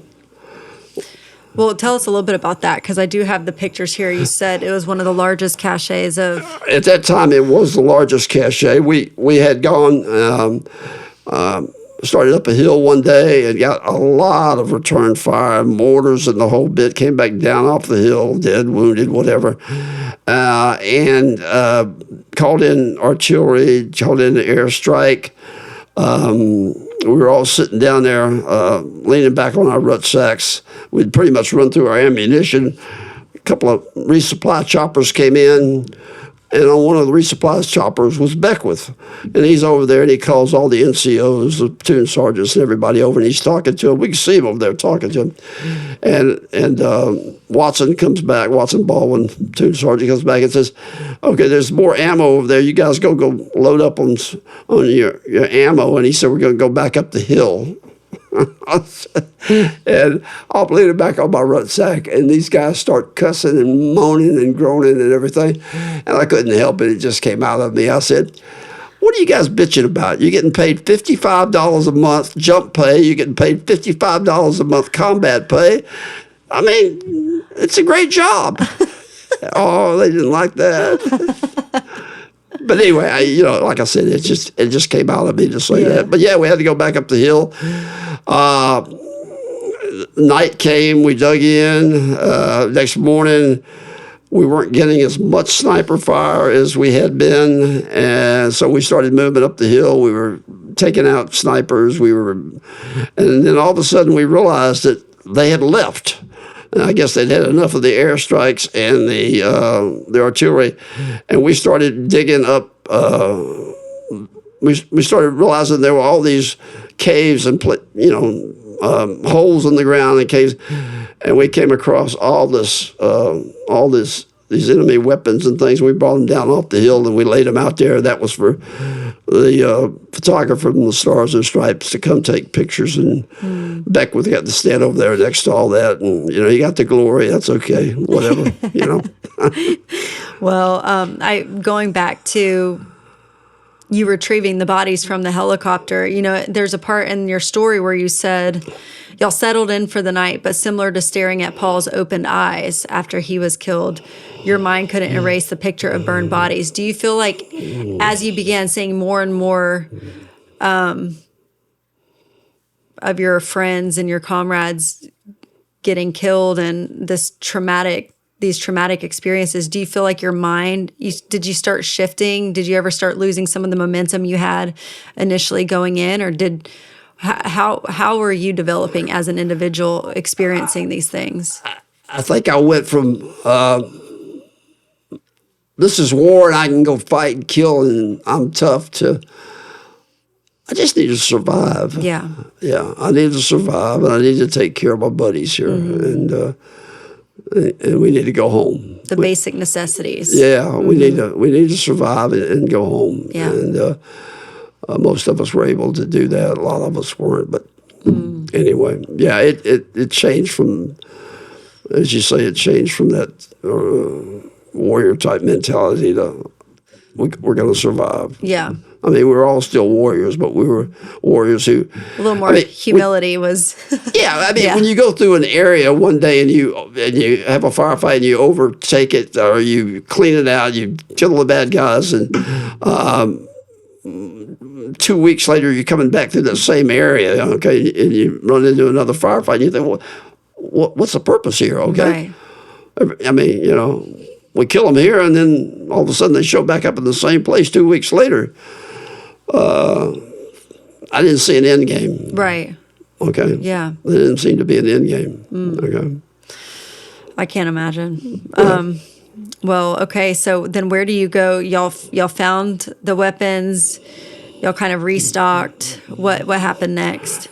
B: Well, tell us a little bit about that, because I do have the pictures here. You said it was one of the largest caches of...
C: At that time, it was the largest cache. We had gone, started up a hill one day and got a lot of return fire, mortars and the whole bit, came back down off the hill, dead, wounded, whatever, and called in artillery, called in the airstrike. We were all sitting down there, leaning back on our rucksacks. We'd pretty much run through our ammunition. A couple of resupply choppers came in, and on one of the resupply choppers was Beckwith. And he's over there, and he calls all the NCOs, the platoon sergeants, and everybody over, and he's talking to them. We can see him over there talking to them. And Watson comes back, Watson Baldwin, platoon sergeant, comes back and says, "Okay, there's more ammo over there. You guys go load up on your ammo." And he said, "We're going to go back up the hill." And I'm leaning back on my rucksack, and these guys start cussing and moaning and groaning and everything. And I couldn't help it. It just came out of me. I said, "What are you guys bitching about? You're getting paid $55 a month jump pay. You're getting paid $55 a month combat pay. I mean, it's a great job." Oh, they didn't like that. But anyway, like I said, it just came out of me to say that. But yeah, we had to go back up the hill. Night came, we dug in. Next morning, we weren't getting as much sniper fire as we had been, and so we started moving up the hill. We were taking out snipers. And then all of a sudden, we realized that they had left. And I guess they'd had enough of the airstrikes and the artillery, and we started digging up. We started realizing there were all these caves and holes in the ground and caves, and we came across these enemy weapons and things. We brought them down off the hill and we laid them out there. That was for the photographer from the Stars and Stripes to come take pictures, and Beckwith got to stand over there next to all that, and he got the glory. That's okay, whatever.
B: Well, going back to you retrieving the bodies from the helicopter, there's a part in your story where you said y'all settled in for the night, but similar to staring at Paul's opened eyes after he was killed, your mind couldn't erase the picture of burned bodies. Do you feel like as you began seeing more and more of your friends and your comrades getting killed and these traumatic experiences, do you feel like your mind, did you start shifting? Did you ever start losing some of the momentum you had initially going in, or how were you developing as an individual experiencing these things?
C: I think I went from this is war and I can go fight and kill and I'm tough to I just need to survive.
B: Yeah.
C: Yeah, I need to survive and I need to take care of my buddies here, and we need to go home.
B: The basic necessities.
C: Yeah, we need to survive and go home.
B: Yeah.
C: And most of us were able to do that. A lot of us weren't. But anyway, yeah, it changed from, as you say, that warrior type mentality to we're going to survive.
B: Yeah.
C: I mean, we were all still warriors, but we were warriors who...
B: A little more humility was...
C: Yeah, I mean, when you go through an area one day and you have a firefight and you overtake it or you clean it out, you kill the bad guys, and 2 weeks later, you're coming back through the same area, okay, and you run into another firefight, and you think, well, what's the purpose here, okay?
B: Right.
C: I mean, we kill them here, and then all of a sudden they show back up in the same place 2 weeks later. I didn't see an end game.
B: Right.
C: Okay.
B: Yeah.
C: There didn't seem to be an end game. Okay.
B: I can't imagine.
C: Yeah.
B: Well, okay. So then where do you go? Y'all found the weapons. Y'all kind of restocked. What happened next?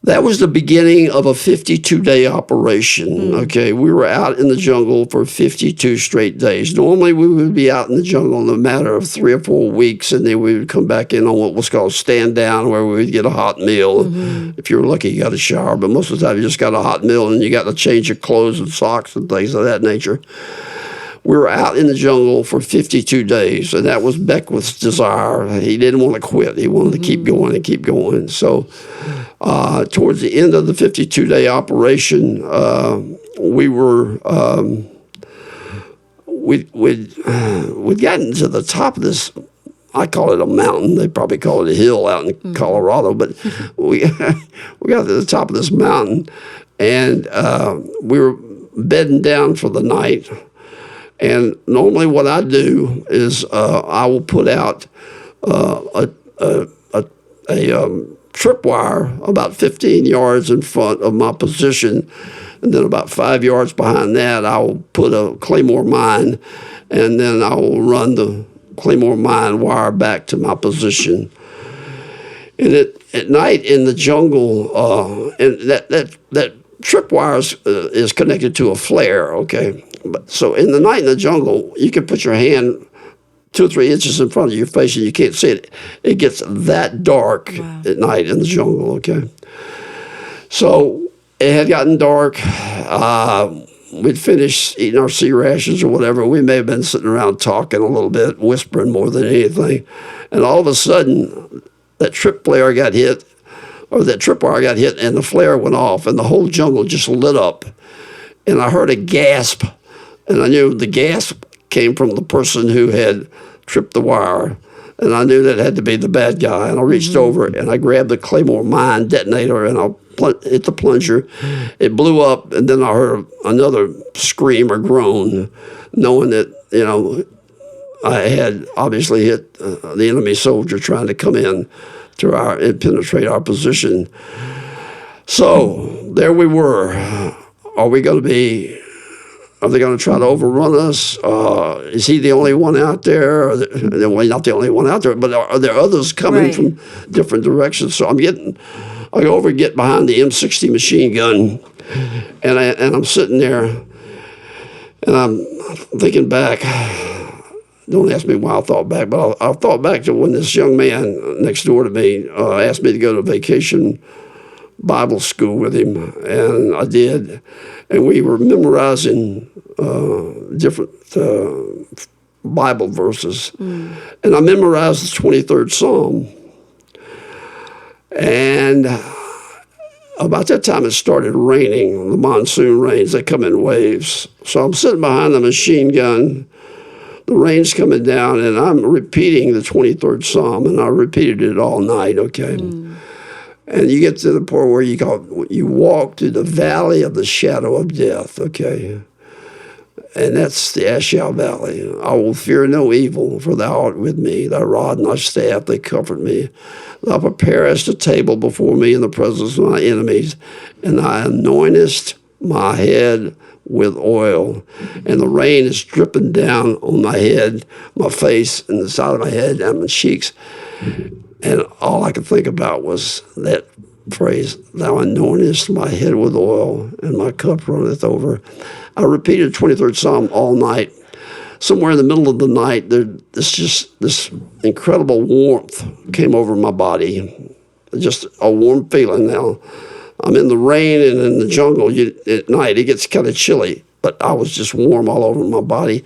C: That was the beginning of a 52-day operation, okay? We were out in the jungle for 52 straight days. Normally, we would be out in the jungle in a matter of 3 or 4 weeks, and then we would come back in on what was called stand down, where we would get a hot meal. If you were lucky, you got a shower, but most of the time, you just got a hot meal, and you got to change your clothes and socks and things of that nature. We were out in the jungle for 52 days, and that was Beckwith's desire. He didn't want to quit. He wanted to keep going and keep going. So towards the end of the 52-day operation, we'd gotten to the top of this, I call it a mountain. They probably call it a hill out in Colorado, but we got to the top of this mountain, and we were bedding down for the night. And normally what I do is I will put out a tripwire about 15 yards in front of my position, and then about 5 yards behind that, I will put a claymore mine, and then I will run the claymore mine wire back to my position. And at night in the jungle, and that tripwire is connected to a flare, okay? So in the night in the jungle, you can put your hand 2 or 3 inches in front of your face and you can't see it. It gets that dark at night in the jungle, okay? So it had gotten dark. We'd finished eating our sea rations or whatever. We may have been sitting around talking a little bit, whispering more than anything. And all of a sudden, that tripwire got hit, and the flare went off, and the whole jungle just lit up. And I heard a gasp, and I knew the gasp came from the person who had tripped the wire, and I knew that had to be the bad guy. And I reached over, and I grabbed the claymore mine detonator, and I hit the plunger. It blew up, and then I heard another scream or groan, knowing that, I had obviously hit the enemy soldier trying to come in and penetrate our position. So there we were. Are they going to try to overrun us? Is he the only one out there? Well, not the only one out there, but are there others coming from different directions? So I go over and get behind the M60 machine gun, and I'm sitting there, and I'm thinking back. Don't ask me why I thought back, but I thought back to when this young man next door to me asked me to go to vacation Bible school with him, and I did. And we were memorizing different Bible verses. And I memorized the 23rd Psalm. And about that time it started raining, the monsoon rains, they come in waves. So I'm sitting behind the machine gun, the rain's coming down, and I'm repeating the 23rd Psalm, and I repeated it all night, okay? And you get to the point where you walk through the valley of the shadow of death, okay? And that's the Ashau Valley. I will fear no evil, for thou art with me. Thy rod and thy staff, they comfort me. Thou preparest a table before me in the presence of my enemies, and thou anointest my head with oil. And the rain is dripping down on my head, my face, and the side of my head, and my cheeks. And all I could think about was that phrase, thou anointest my head with oil, and my cup runneth over. I repeated the 23rd Psalm all night. Somewhere in the middle of the night, this incredible warmth came over my body, just a warm feeling. Now, I'm in the rain and in the jungle at night. It gets kind of chilly, but I was just warm all over my body.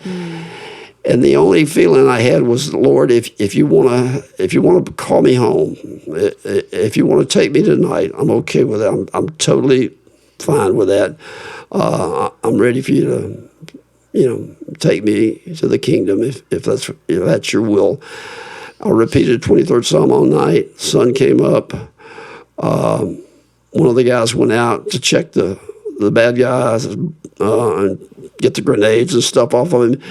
C: And the only feeling I had was, Lord, if you want to call me home, if you want to take me tonight, I'm okay with that. I'm totally fine with that. I'm ready for you to, take me to the kingdom if that's your will. I repeated 23rd Psalm all night. Sun came up. One of the guys went out to check the bad guys and get the grenades and stuff off of him.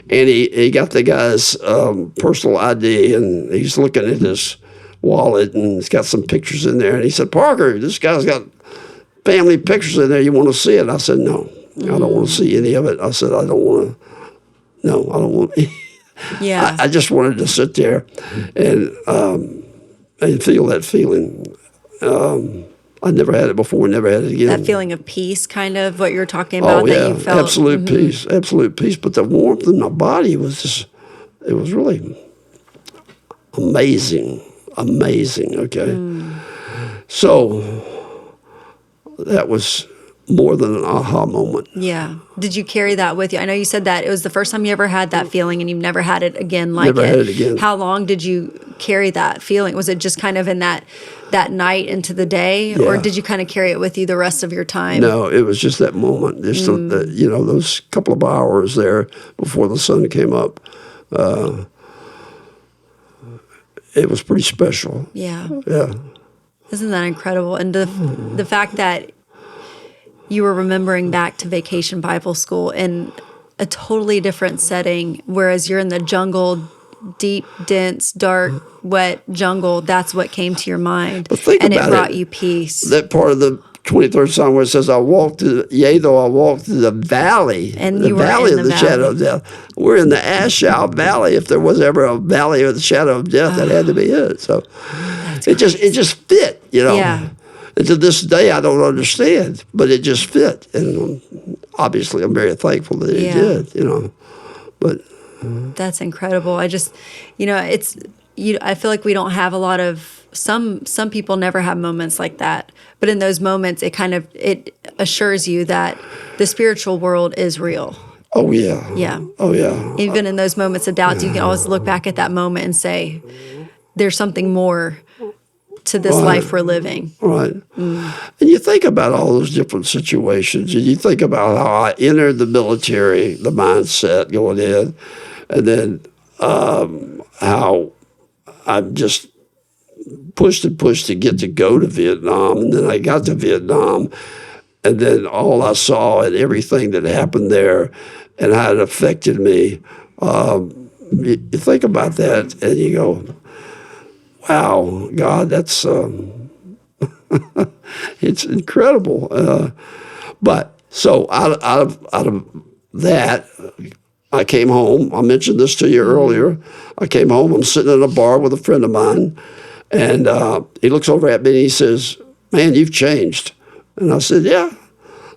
C: And he got the guy's personal ID, and he's looking at his wallet, and it's got some pictures in there. And he said, "Parker, this guy's got family pictures in there. You want to see it?" I said, "No, I don't want to see any of it." I said, "I don't want to. No, I don't want."
B: Yeah.
C: I just wanted to sit there and feel that feeling. I never had it before, never had it again.
B: That feeling of peace, kind of what you're talking about.
C: Oh, yeah,
B: that you felt.
C: absolute peace, absolute peace. But the warmth in my body was just, it was really amazing, okay? So that was more than an aha moment.
B: Yeah. Did you carry that with you? I know you said that it was the first time you ever had that feeling, and you've never had it again like it.
C: Never had it again.
B: How long did you carry that feeling? Was it just kind of in that night into the day, or
C: Yeah.
B: did you kind of carry it with you the rest of your time?
C: No, it was just that moment, just those couple of hours there before the sun came up. It was pretty special.
B: Yeah.
C: Yeah.
B: Isn't that incredible? And the fact that you were remembering back to Vacation Bible School in a totally different setting, whereas you're in the jungle, deep, dense, dark, wet jungle, that's what came to your mind.
C: But think
B: and
C: about
B: it brought
C: it.
B: you peace.
C: That part of the 23rd Psalm where it says, yea, though I walk through the valley,
B: And
C: the
B: you were
C: valley
B: in
C: of
B: the
C: the shadow of
B: valley.
C: death. We're in the Ashau Valley. If there was ever a valley of the shadow of death, that had to be it. So it just fit,
B: Yeah.
C: And to this day, I don't understand, but it just fit. And obviously, I'm very thankful that it did, But
B: That's incredible. I just, it's, I feel like we don't have a lot of, some people never have moments like that. But in those moments, it assures you that the spiritual world is real.
C: oh, yeah.
B: Yeah.
C: Oh, yeah.
B: Even in those moments of doubt, you can always look back at that moment and say, there's something more to this life we're living.
C: Right. And you think about all those different situations, and you think about how I entered the military, the mindset going in, and then how I'm just pushed to get to go to Vietnam, and then I got to Vietnam, and then all I saw and everything that happened there and how it affected me, you think about that and you go, wow, God, that's it's incredible. But so out of that, I came home. I mentioned this to you earlier. I came home. I'm sitting in a bar with a friend of mine, and he looks over at me and he says, "Man, you've changed." And I said, "Yeah."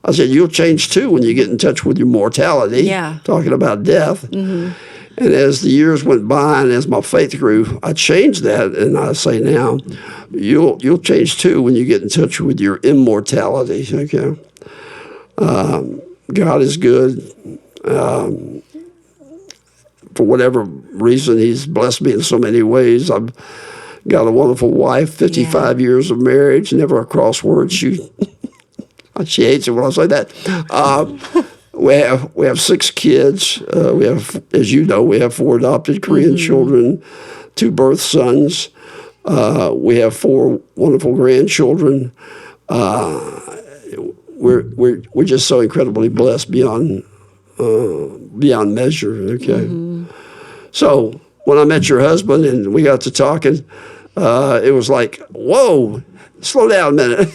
C: I said, "You'll change too when you get in touch with your mortality."
B: Yeah.
C: Talking about death. Mm-hmm. And as the years went by and as my faith grew, I changed that, and I say now, you'll change too when you get in touch with your immortality. Okay, God is good. For whatever reason, He's blessed me in so many ways. I've got a wonderful wife, 55 years of marriage, never a cross word. She hates it when I say that. We have 6 kids. We have, as you know, we have 4 adopted Korean children, 2 birth sons. We have 4 wonderful grandchildren. We're just so incredibly blessed beyond measure. Okay, so when I met your husband and we got to talking, it was like, whoa, slow down a minute.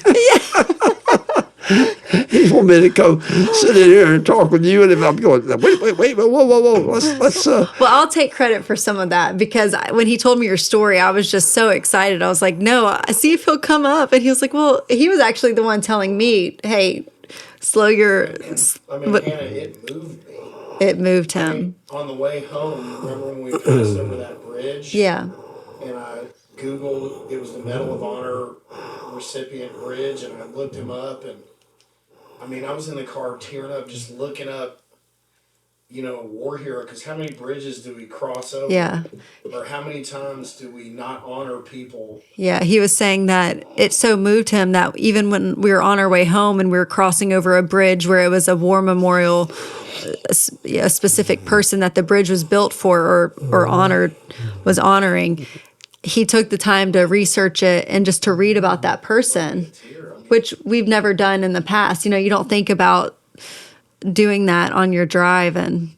C: He wanted me to come sit in here and talk with you, and I'm going, wait, whoa, let's.
B: Well, I'll take credit for some of that, because when he told me your story, I was just so excited. I was like, no, see if he'll come up. And he was like, well, he was actually the one telling me, hey, slow your.
D: Hannah, it moved me.
B: It moved him.
D: On the way home, remember when we passed over that bridge?
B: Yeah.
D: And I Googled, it was the Medal of Honor recipient bridge, and I looked him up, and I was in the car tearing up, just looking up a war hero, because how many bridges do we cross over?
B: Yeah.
D: Or how many times do we not honor people?
B: Yeah, he was saying that it so moved him that even when we were on our way home and we were crossing over a bridge where it was a war memorial, a specific person that the bridge was built for or was honoring, he took the time to research it and just to read about that person, which we've never done in the past. You don't think about doing that on your drive. And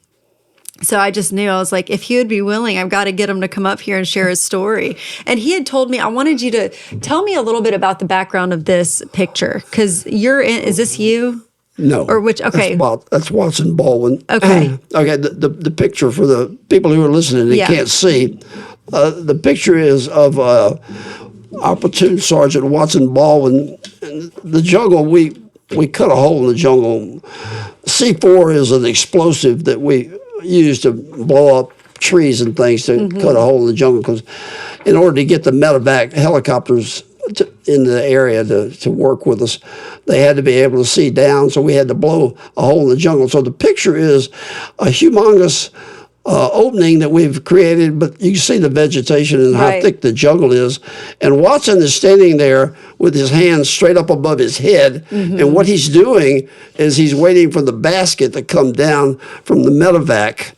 B: so I just knew, I was like, if he would be willing, I've got to get him to come up here and share his story. And he had told me, I wanted you to tell me a little bit about the background of this picture, because is this you?
C: No.
B: Or which, okay.
C: That's Watson Baldwin.
B: Okay.
C: Okay, the picture for the people who are listening and can't see, the picture is of our platoon sergeant, Watson Baldwin. In the jungle, we cut a hole in the jungle. C4 is an explosive that we use to blow up trees and things to cut a hole in the jungle, because in order to get the medevac helicopters in the area to work with us, they had to be able to see down, so we had to blow a hole in the jungle. So the picture is a humongous opening that we've created, but you can see the vegetation and how thick the jungle is. And Watson is standing there with his hands straight up above his head, and what he's doing is he's waiting for the basket to come down from the medevac.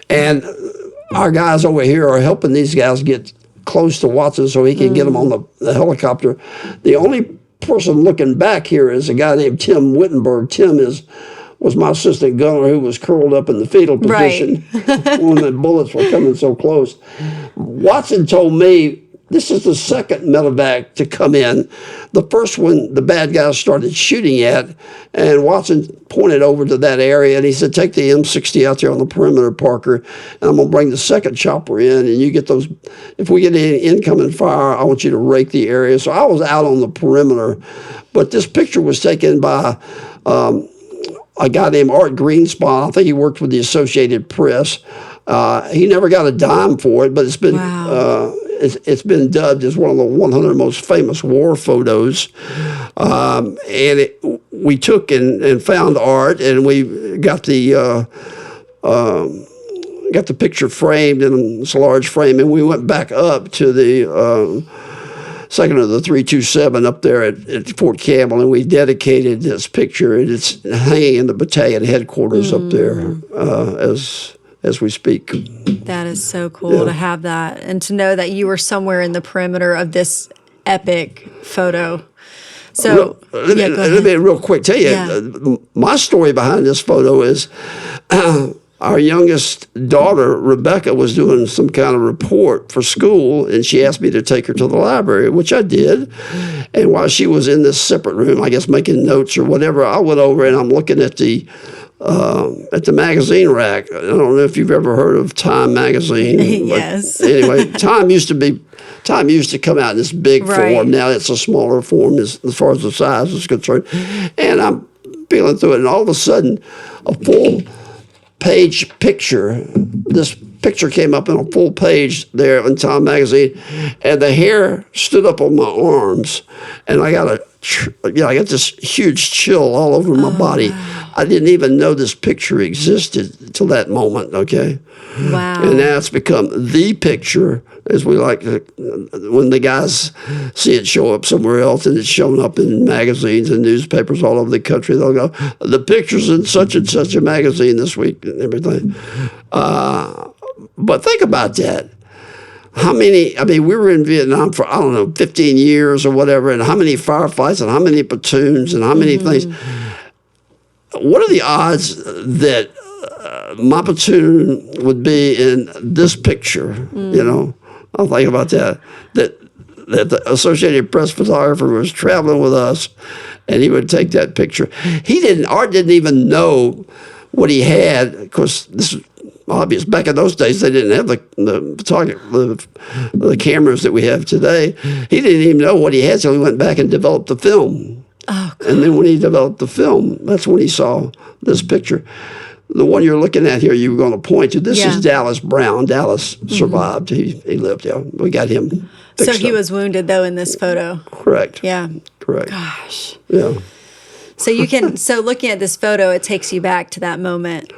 C: And our guys over here are helping these guys get close to Watson so he can get them on the helicopter. The only person looking back here is a guy named Tim Wittenberg. Tim was my assistant gunner who was curled up in the fetal position when the bullets were coming so close. Watson told me this is the second medevac to come in. The first one, the bad guys started shooting at, and Watson pointed over to that area, and he said, take the M60 out there on the perimeter, Parker, and I'm going to bring the second chopper in, and you get those. If we get any incoming fire, I want you to rake the area. So I was out on the perimeter, but this picture was taken by a guy named Art Greenspon. I think he worked with the Associated Press. He never got a dime for it, but it's been it's been dubbed as one of the 100 most famous war photos. And we took and found Art, and we got the picture framed in this large frame, and we went back up to the second of the 327 up there at Fort Campbell, and we dedicated this picture, and it's hanging in the battalion headquarters up there as we speak.
B: That is so cool to have that, and to know that you were somewhere in the perimeter of this epic photo. So
C: let me real quick tell you, my story behind this photo is our youngest daughter, Rebecca, was doing some kind of report for school, and she asked me to take her to the library, which I did. And while she was in this separate room, I guess making notes or whatever, I went over and I'm looking at the magazine rack. I don't know if you've ever heard of Time magazine.
B: Yes.
C: Anyway, Time used to come out in this big form. Now it's a smaller form as far as the size is concerned. And I'm peeling through it, and all of a sudden, a full page picture. This picture came up in a full page there in Time magazine, and the hair stood up on my arms, and I got this huge chill all over my body. I didn't even know this picture existed till that moment. Okay.
B: Wow.
C: And now it's become the picture, as we like to, when the guys see it show up somewhere else and it's shown up in magazines and newspapers all over the country, they'll go, the picture's in such and such a magazine this week and everything. But think about that. We were in Vietnam for, 15 years or whatever, and how many firefights and how many platoons and how many things. What are the odds that my platoon would be in this picture? I'll think about that. That the Associated Press photographer was traveling with us, and he would take that picture. Art didn't even know what he had. Of course, this is obvious. Back in those days, they didn't have the cameras that we have today. He didn't even know what he had, so he went back and developed the film.
B: Oh, God.
C: And then when he developed the film, that's when he saw this picture. The one you're looking at here, you were going to point to. This is Dallas Brown. Dallas survived. He lived. Yeah, we got him.
B: So he was wounded though in this photo.
C: Correct.
B: Yeah.
C: Correct.
B: Gosh.
C: Yeah.
B: So looking at this photo, it takes you back to that moment.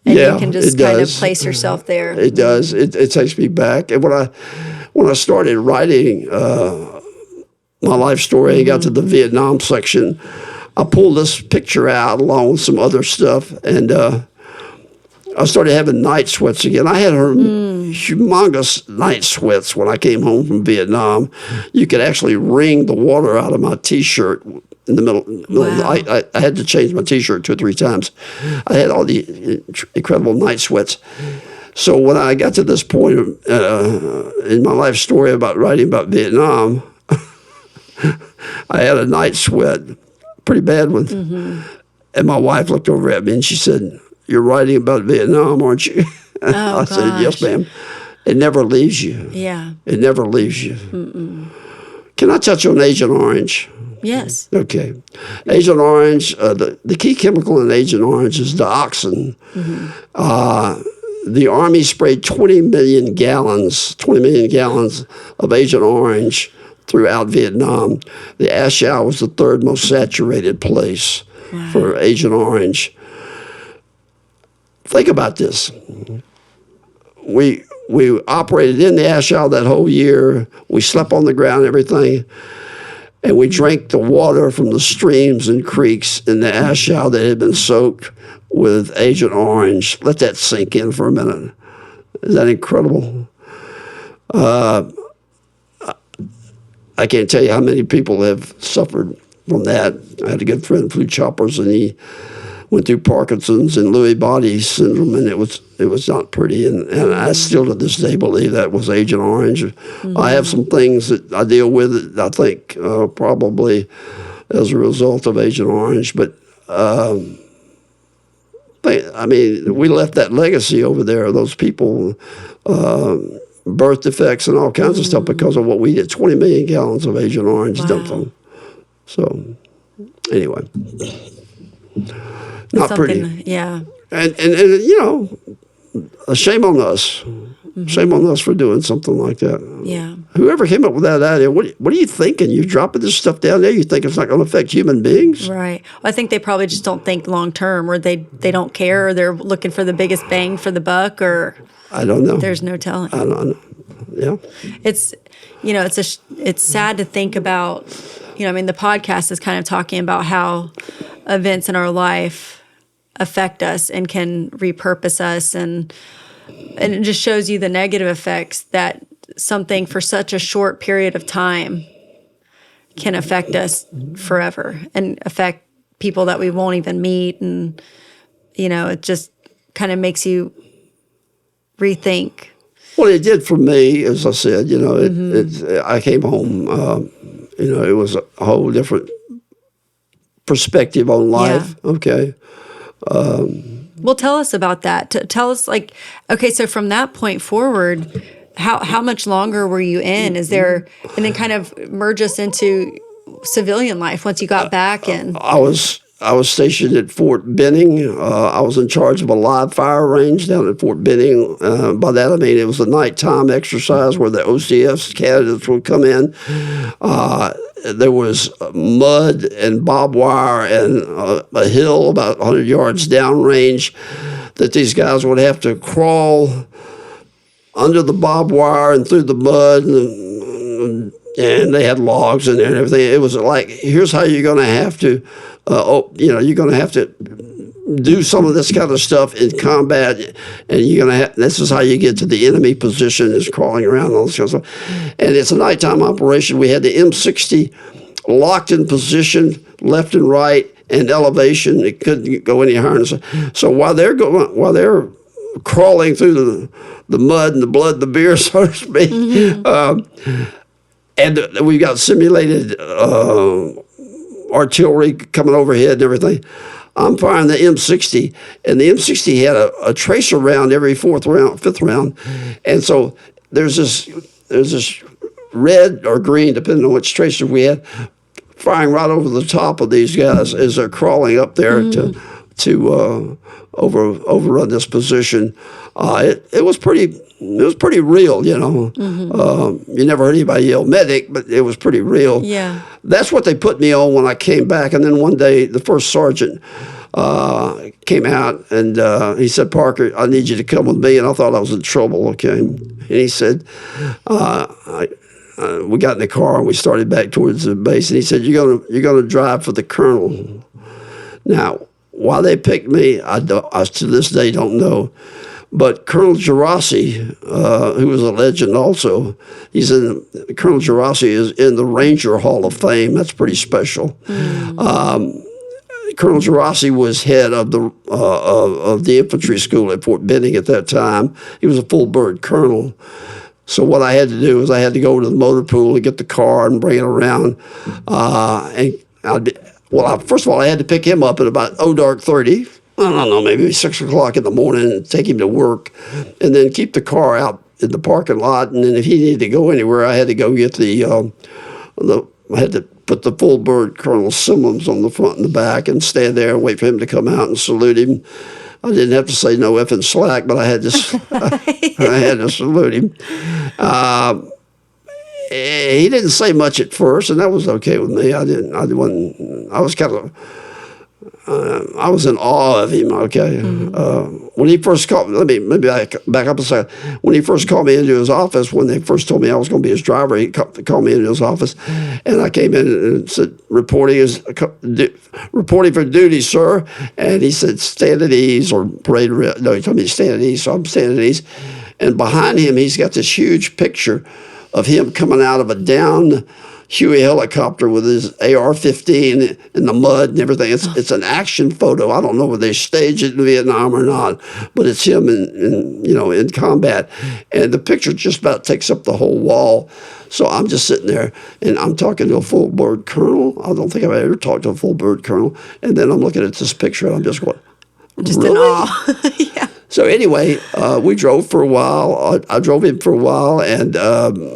B: And
C: Yeah,
B: you can just
C: it
B: kind of
C: does.
B: place yourself there.
C: It does. It takes me back. And when I started writing my life story and got to the Vietnam section, I pulled this picture out along with some other stuff, and I started having night sweats again. I had humongous night sweats when I came home from Vietnam. You could actually wring the water out of my T-shirt in the middle.
B: Wow.
C: I had to change my T-shirt 2 or 3 times. I had all the incredible night sweats. So when I got to this point in my life story about writing about Vietnam, I had a night sweat, pretty bad one. And my wife looked over at me and she said, "You're writing about Vietnam, aren't you?" I said, "Yes, ma'am." It never leaves you.
B: Yeah.
C: It never leaves you. Can I touch on Agent Orange?
B: Yes.
C: Okay. Agent Orange, the key chemical in Agent Orange is dioxin. The Army sprayed 20 million gallons of Agent Orange throughout Vietnam. The Ashau was the 3rd most saturated place for Agent Orange. Think about this. We operated in the Ashau that whole year. We slept on the ground, everything. And we drank the water from the streams and creeks in the Ashau that had been soaked with Agent Orange. Let that sink in for a minute. Is that incredible? I can't tell you how many people have suffered from that. I had a good friend, flew choppers, and he went through Parkinson's and Lewy body syndrome, and it was not pretty. And I still to this day believe that was Agent Orange. I have some things that I deal with, I think, probably as a result of Agent Orange. But I mean, we left that legacy over there. Those people, birth defects and all kinds of stuff because of what we did. 20 million gallons of Agent Orange dumped on them. So, anyway. Not pretty.
B: Yeah.
C: And you know, a shame on us. Shame on us for doing something like that.
B: Yeah.
C: Whoever came up with that idea, what are you thinking? You're dropping this stuff down there? You think it's not going to affect human beings?
B: Right. I think they probably just don't think long term, or they don't care, or they're looking for the biggest bang for the buck, or
C: I don't know.
B: there's no telling.
C: I don't know. Yeah.
B: It's, you know, it's sad to think about, you know, I mean, the podcast is kind of talking about how events in our life affect us and can repurpose us, and it just shows you the negative effects that something for such a short period of time can affect us forever and affect people that we won't even meet. And, you know, it just kind of makes you rethink.
C: Well, it did for me, as I said. You know, I came home. You know, it was a whole different perspective on life. Yeah. Okay.
B: Well, tell us about that. Tell us, like, okay, so from that point forward, how much longer were you in? Is there, and then kind of merge us into civilian life once you got back in? I was
C: stationed at Fort Benning. I was in charge of a live fire range down at Fort Benning. By that I mean it was a nighttime exercise where the OCS candidates would come in. There was mud and barbed wire and a hill about 100 yards downrange that these guys would have to crawl under the barbed wire and through the mud, and they had logs in there and everything. It was like, here's how you're going to have to, you're going to have to do some of this kind of stuff in combat, and you're going to this is how you get to the enemy position, is crawling around, all this kind of stuff. And it's a nighttime operation. We had the M60 locked in position, left and right, and elevation. It couldn't go any higher. So while they're crawling through the mud and the blood and the beer, so to speak, and we've got simulated artillery coming overhead and everything. I'm firing the M60, and the M60 had a tracer round every fifth round, and so there's this red or green, depending on which tracer we had, firing right over the top of these guys as they're crawling up there to to overrun this position. It was pretty real, you know. You never heard anybody yell medic, but it was pretty real.
B: Yeah.
C: That's what they put me on when I came back. And then one day, the first sergeant came out and he said, "Parker, I need you to come with me." And I thought I was in trouble, okay? And he said, we got in the car and we started back towards the base. And he said, "You're gonna drive for the colonel." Now, why they picked me, I to this day don't know. But Colonel Gerasi, who was a legend also, Colonel Gerasi is in the Ranger Hall of Fame. That's pretty special. Colonel Gerasi was head of the infantry school at Fort Benning at that time. He was a full bird colonel. So what I had to do was I had to go to the motor pool and get the car and bring it around. First of all, I had to pick him up at about dark 30. I don't know, maybe 6 o'clock in the morning, and take him to work, and then keep the car out in the parking lot. And then if he needed to go anywhere, I had to go get I had to put the full bird Colonel emblems on the front and the back and stand there and wait for him to come out and salute him. I didn't have to say no effing slack, but I had to I had to salute him. He didn't say much at first, and that was okay with me. I was kind of. I was in awe of him, okay? When he first called, maybe back up a second. When he first called me into his office, when they first told me I was going to be his driver, he called me into his office, and I came in and said, reporting for duty, sir. And he said, stand at ease, or parade. No, he told me to stand at ease, so I'm standing at ease. And behind him, he's got this huge picture of him coming out of a downed Huey helicopter with his AR-15 in the mud and everything. It's an action photo. I don't know whether they staged it in Vietnam or not, but it's him in combat. And the picture just about takes up the whole wall. So I'm just sitting there, and I'm talking to a full bird colonel. I don't think I've ever talked to a full bird colonel. And then I'm looking at this picture, and I'm just going,
B: just
C: really?
B: in awe. Yeah.
C: So anyway, we drove for a while. I drove him for a while, and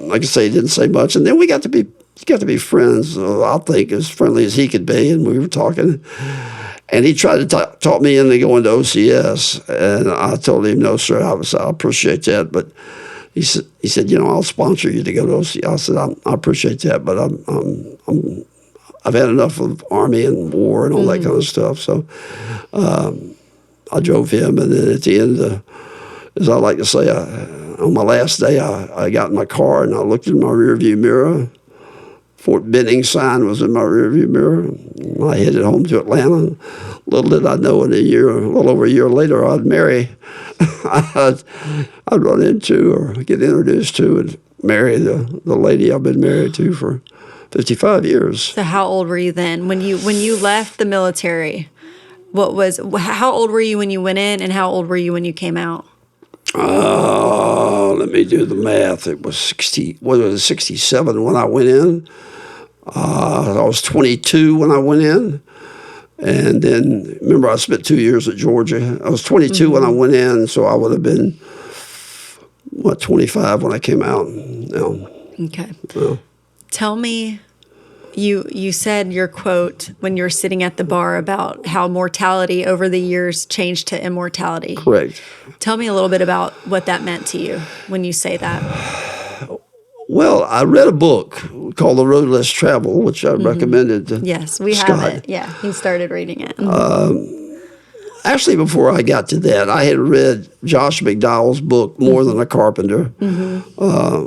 C: like I say, he didn't say much. And then we got to be friends, I think, as friendly as he could be, and we were talking. And he tried to talk me into going to OCS, and I told him, no, sir, I appreciate that, but he said, I'll sponsor you to go to OCS. I said, I appreciate that, but I've had enough of Army and war and all that kind of stuff. So I drove him, and then at the end, as I like to say, on my last day, I got in my car and I looked in my rearview mirror. Fort Benning sign was in my rearview mirror. I headed home to Atlanta. Little did I know, a little over a year later, I'd marry. I'd run into or get introduced to and marry the lady I've been married to for 55 years.
B: So how old were you then when you left the military? How old were you when you went in, and how old were you when you came out?
C: Let me do the math. It was 67 when I went in. I was 22 when I went in. And then, remember, I spent 2 years at Georgia. I was 22 when I went in, so I would have been, 25 when I came out.
B: Okay. Tell me, you said your quote when you were sitting at the bar about how mortality over the years changed to immortality.
C: Correct.
B: Tell me a little bit about what that meant to you when you say that.
C: Well, I read a book called The Road Less Traveled, which I recommended to
B: Yes, we
C: Scott.
B: have it. Yeah, he started reading it.
C: Actually, before I got to that, I had read Josh McDowell's book, More Than a Carpenter.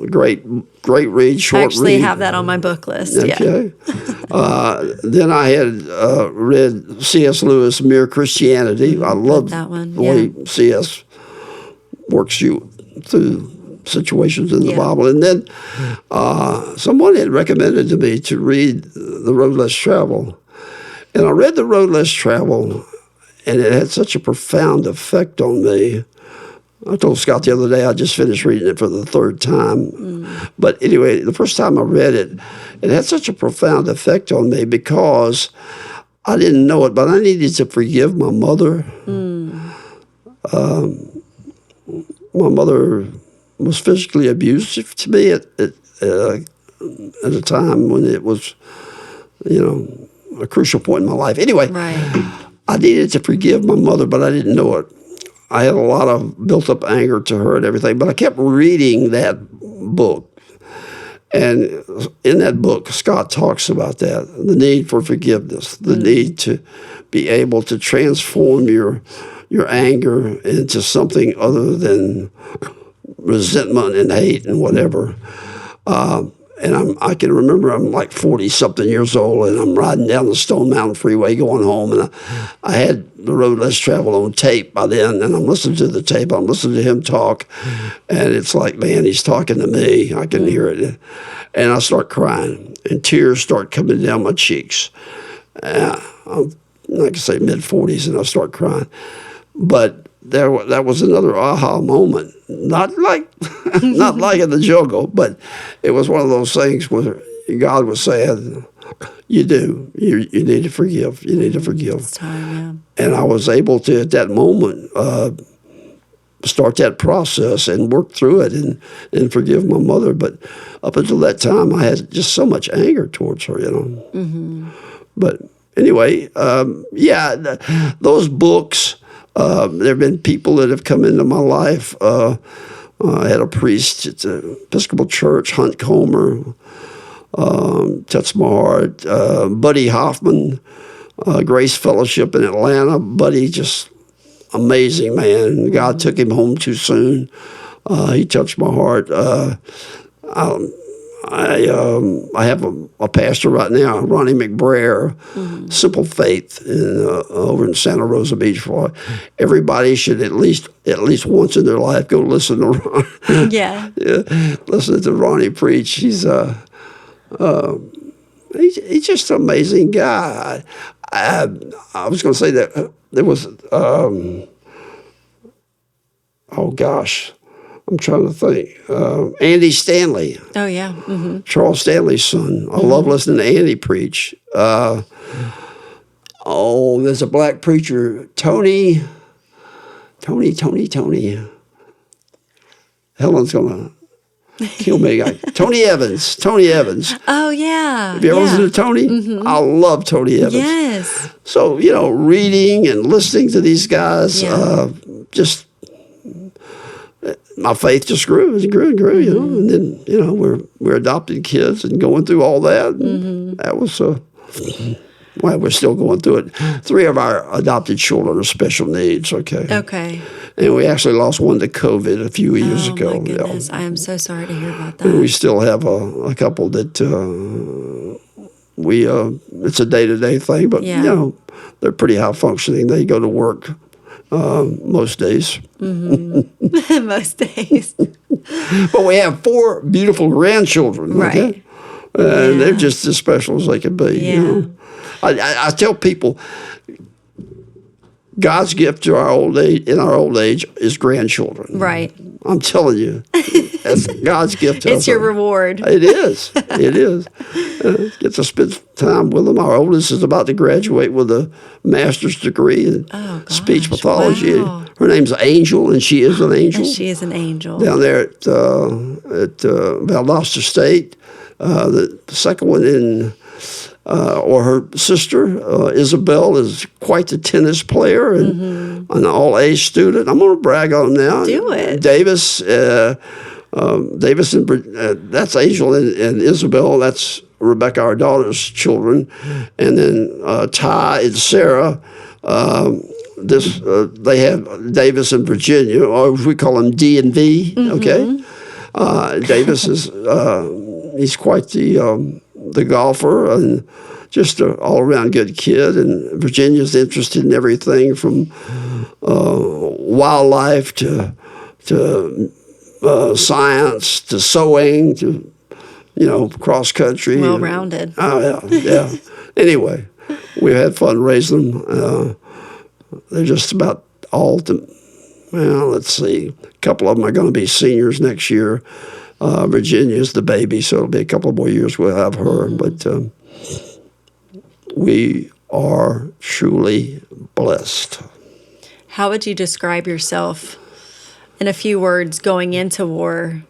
C: Great read, short read.
B: I actually have that on my book list.
C: Okay.
B: Yeah.
C: Then I had read C.S. Lewis' Mere Christianity. I love
B: that one.
C: the way C.S. works you through situations in the Bible. And then someone had recommended to me to read The Road Less Traveled. And I read The Road Less Traveled, and it had such a profound effect on me. I told Scott the other day I just finished reading it for the third time. But anyway, the first time I read it, it had such a profound effect on me because I didn't know it, but I needed to forgive my mother. My mother was physically abusive to me at a time when it was, a crucial point in my life. Anyway, I needed to forgive my mother, but I didn't know it. I had a lot of built-up anger to her and everything, but I kept reading that book. And in that book, Scott talks about that, the need for forgiveness, the need to be able to transform your anger into something other than resentment and hate and whatever. And I can remember I'm like 40-something years old, and I'm riding down the Stone Mountain Freeway going home, and I had the road less traveled on tape by then, and I'm listening to the tape. I'm listening to him talk, and it's like, man, he's talking to me. I can hear it. And I start crying, and tears start coming down my cheeks. I'm, like I say, mid-40s, and I start crying. But that was another aha moment. Not like not like in the jungle, but it was one of those things where God was saying, you need to forgive. You need to forgive.
B: It's time, yeah.
C: And I was able to, at that moment, start that process and work through it and forgive my mother. But up until that time, I had just so much anger towards her,
B: Mm-hmm.
C: But anyway, those books. There have been people that have come into my life. I had a priest at the Episcopal Church, Hunt Comer, touched my heart. Buddy Hoffman, Grace Fellowship in Atlanta. Buddy, just amazing man. God took him home too soon. He touched my heart. I have a pastor right now, Ronnie McBrayer, Simple Faith, over in Santa Rosa Beach, Florida. Everybody should at least once in their life go listen to Ron.
B: Yeah.
C: Listen to Ronnie preach. He's just an amazing guy. I was going to say that there was oh gosh. I'm trying to think. Andy Stanley.
B: Oh, yeah. Mm-hmm.
C: Charles Stanley's son. I love listening to Andy preach. There's a black preacher, Tony. Helen's going to kill me. Tony Evans.
B: Oh, yeah.
C: Have you ever listened to Tony?
B: Mm-hmm.
C: I love Tony Evans.
B: Yes.
C: So, reading and listening to these guys, just my faith just grew and grew and grew, and then, we're adopted kids and going through all that. And that was, we're still going through it. 3 of our adopted children are special needs,
B: Okay.
C: And we actually lost one to COVID a few years ago.
B: Oh, my goodness. I am so sorry to hear about
C: And we
B: that.
C: still have a couple that it's a day-to-day thing, but, they're pretty high functioning. They go to work most days.
B: Most days.
C: But we have 4 beautiful grandchildren.
B: Right.
C: And they're just as special as they can be.
B: Yeah.
C: I tell people, God's gift to our old age is grandchildren.
B: Right.
C: I'm telling you, that's God's gift to us.
B: It's your reward.
C: It is. It is. Get to spend time with them. Our oldest is about to graduate with a master's degree in speech pathology.
B: Wow.
C: Her name's Angel, and she is an angel.
B: And she is an angel.
C: Down there at Valdosta State. The second one or her sister, Isabel, is quite the tennis player and an all-A student. I'm going to brag on them now.
B: Do it.
C: Davis and that's Angel and Isabel. That's Rebecca, our daughter's children. And then Ty and Sarah. They have Davis and Virginia, or we call them D and V. Okay, Davis is he's quite the golfer and just an all-around good kid. And Virginia's interested in everything from wildlife to science to sewing to cross country.
B: Well-rounded.
C: Yeah. Anyway, we had fun raising them. They're just about all let's see. A couple of them are going to be seniors next year. Virginia's the baby, so it'll be a couple more years we'll have her. But we are truly blessed.
B: How would you describe yourself in a few words going into war?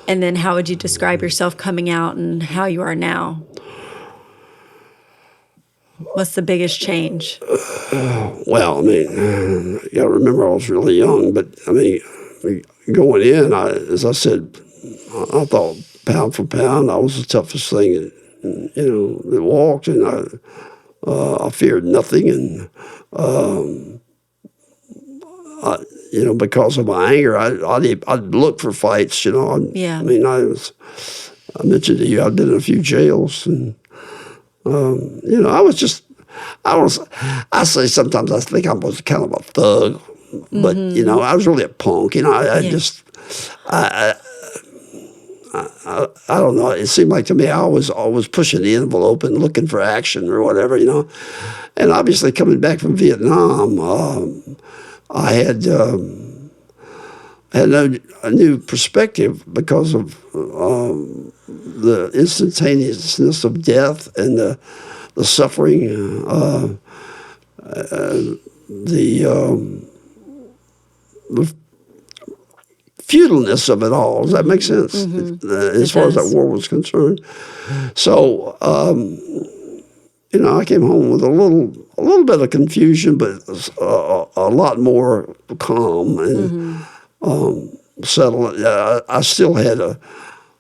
B: And then how would you describe yourself coming out and how you are now? What's the biggest change?
C: Well, I mean, you got to remember I was really young, but I mean, going in, as I said, I thought pound for pound, I was the toughest thing, that walked, and I feared nothing, and because of my anger, I'd look for fights.
B: Yeah.
C: I mean, I mentioned to you I'd been in a few jails, and I say sometimes I think I was kind of a thug, but I was really a punk. I don't know. It seemed like to me I was always pushing the envelope and looking for action or whatever, And obviously coming back from Vietnam, I had a new perspective because of the instantaneousness of death and the suffering, the futileness of it all. Does that make sense? As far as that war was concerned. So, I came home with a little bit of confusion, but a lot more calm and settled. I still had a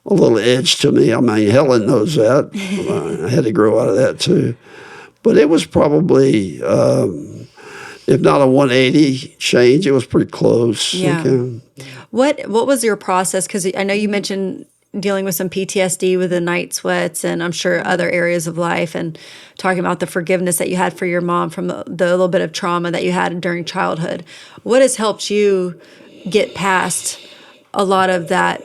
C: little edge to me. I mean, Helen knows that. I had to grow out of that too. But it was probably, if not a 180 change, it was pretty close.
B: Yeah.
C: Okay.
B: What was your process? Because I know you mentioned dealing with some PTSD with the night sweats, and I'm sure other areas of life, and talking about the forgiveness that you had for your mom from the little bit of trauma that you had during childhood. What has helped you get past a lot of that,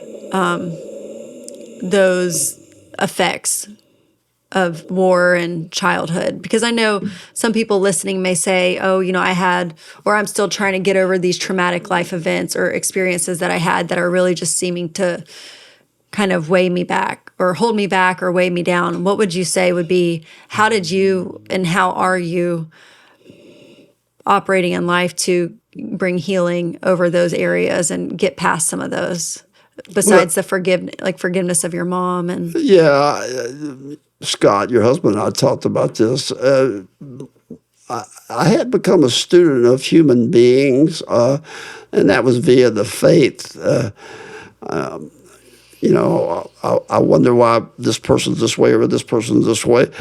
B: those effects of war and childhood? Because I know some people listening may say, oh, I had, or I'm still trying to get over these traumatic life events or experiences that I had that are really just seeming to kind of weigh me back or hold me back or weigh me down. What would you say would be, how did you and how are you operating in life to bring healing over those areas and get past some of those, besides the forgiveness of your mom? And
C: yeah, Scott, your husband and I talked about this. I had become a student of human beings, and that was via the faith. I wonder why this person's this way or this person's this way.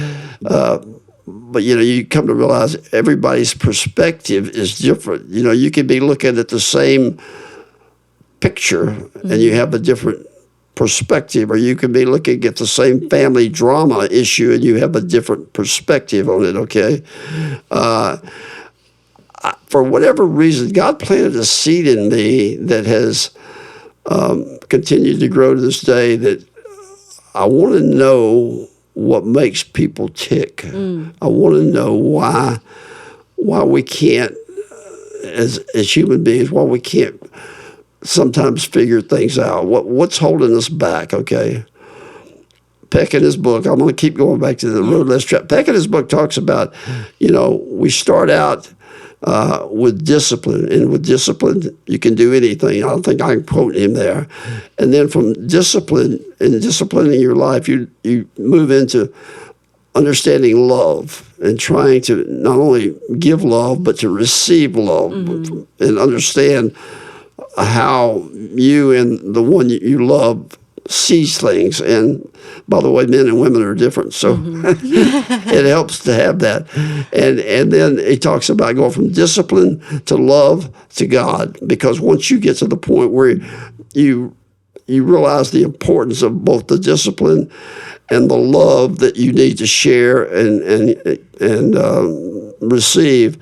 C: But, you come to realize everybody's perspective is different. You can be looking at the same picture and you have a different perspective, or you can be looking at the same family drama issue and you have a different perspective on it, okay? For whatever reason, God planted a seed in me that has continued to grow to this day, that I want to know what makes people tick. I want to know why we can't, as human beings, why we can't sometimes figure things out. What's holding us back, okay? Peck in his book, I'm going to keep going back to the road less traveled. Peck in his book talks about, we start out with discipline, and with discipline, you can do anything. I don't think I can quote him there. And then from discipline and disciplining your life, you move into understanding love and trying to not only give love, but to receive love and understand how you and the one you love sees things. And by the way, men and women are different, so it helps to have that. And then he talks about going from discipline to love to God, because once you get to the point where you realize the importance of both the discipline and the love that you need to share and receive,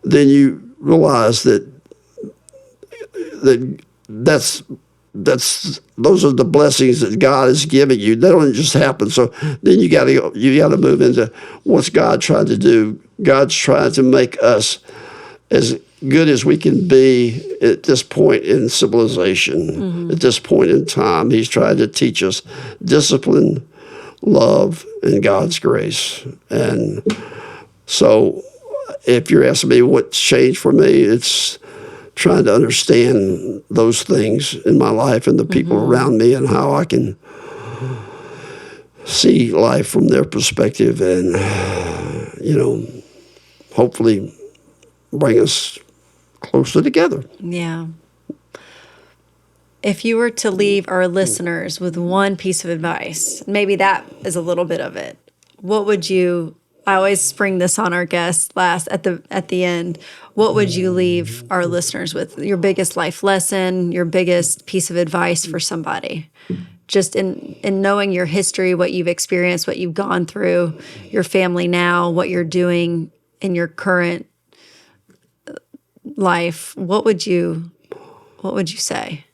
C: then you realize those are the blessings that God is giving you. They don't just happen. So then you got to move into what's God trying to do. God's trying to make us as good as we can be at this point in civilization, at this point in time. He's trying to teach us discipline, love, and God's grace. And so if you're asking me what's changed for me, it's trying to understand those things in my life and the people around me, and how I can see life from their perspective. And, hopefully bring us closer together.
B: Yeah. If you were to leave our listeners with one piece of advice, maybe that is a little bit of it. What would you? I always spring this on our guests last at the end. What would you leave our listeners with? Your biggest life lesson, your biggest piece of advice for somebody? Just in knowing your history, what you've experienced, what you've gone through, your family now, what you're doing in your current life, what would you say?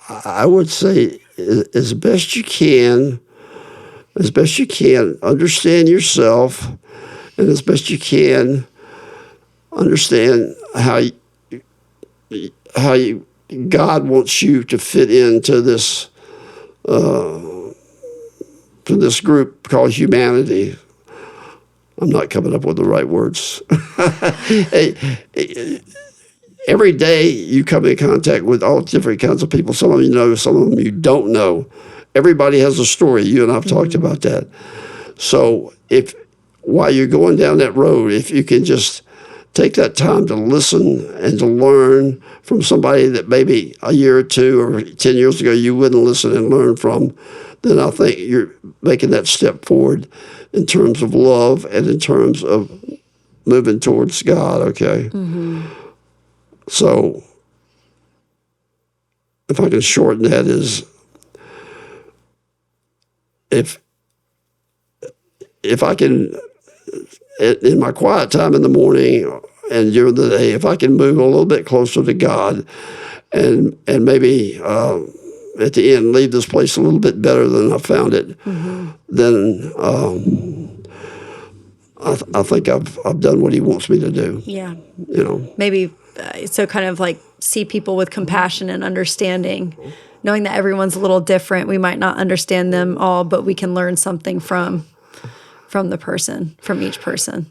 C: I would say, as best you can, understand yourself, and as best you can, understand how God wants you to fit into this group called humanity. I'm not coming up with the right words. Every day you come in contact with all different kinds of people. Some of them you know, some of them you don't know. Everybody has a story. You and I have talked about that. So while you're going down that road, if you can just take that time to listen and to learn from somebody that maybe a year or two or 10 years ago you wouldn't listen and learn from, then I think you're making that step forward in terms of love and in terms of moving towards God, okay? Mm-hmm. So if I can shorten that, is if I can, in my quiet time in the morning and during the day, if I can move a little bit closer to God and maybe at the end leave this place a little bit better than I found it, mm-hmm. then I think I've done what He wants me to do.
B: Yeah. Maybe so kind of like see people with compassion and understanding, knowing that everyone's a little different. We might not understand them all, but we can learn something from the person, from each person.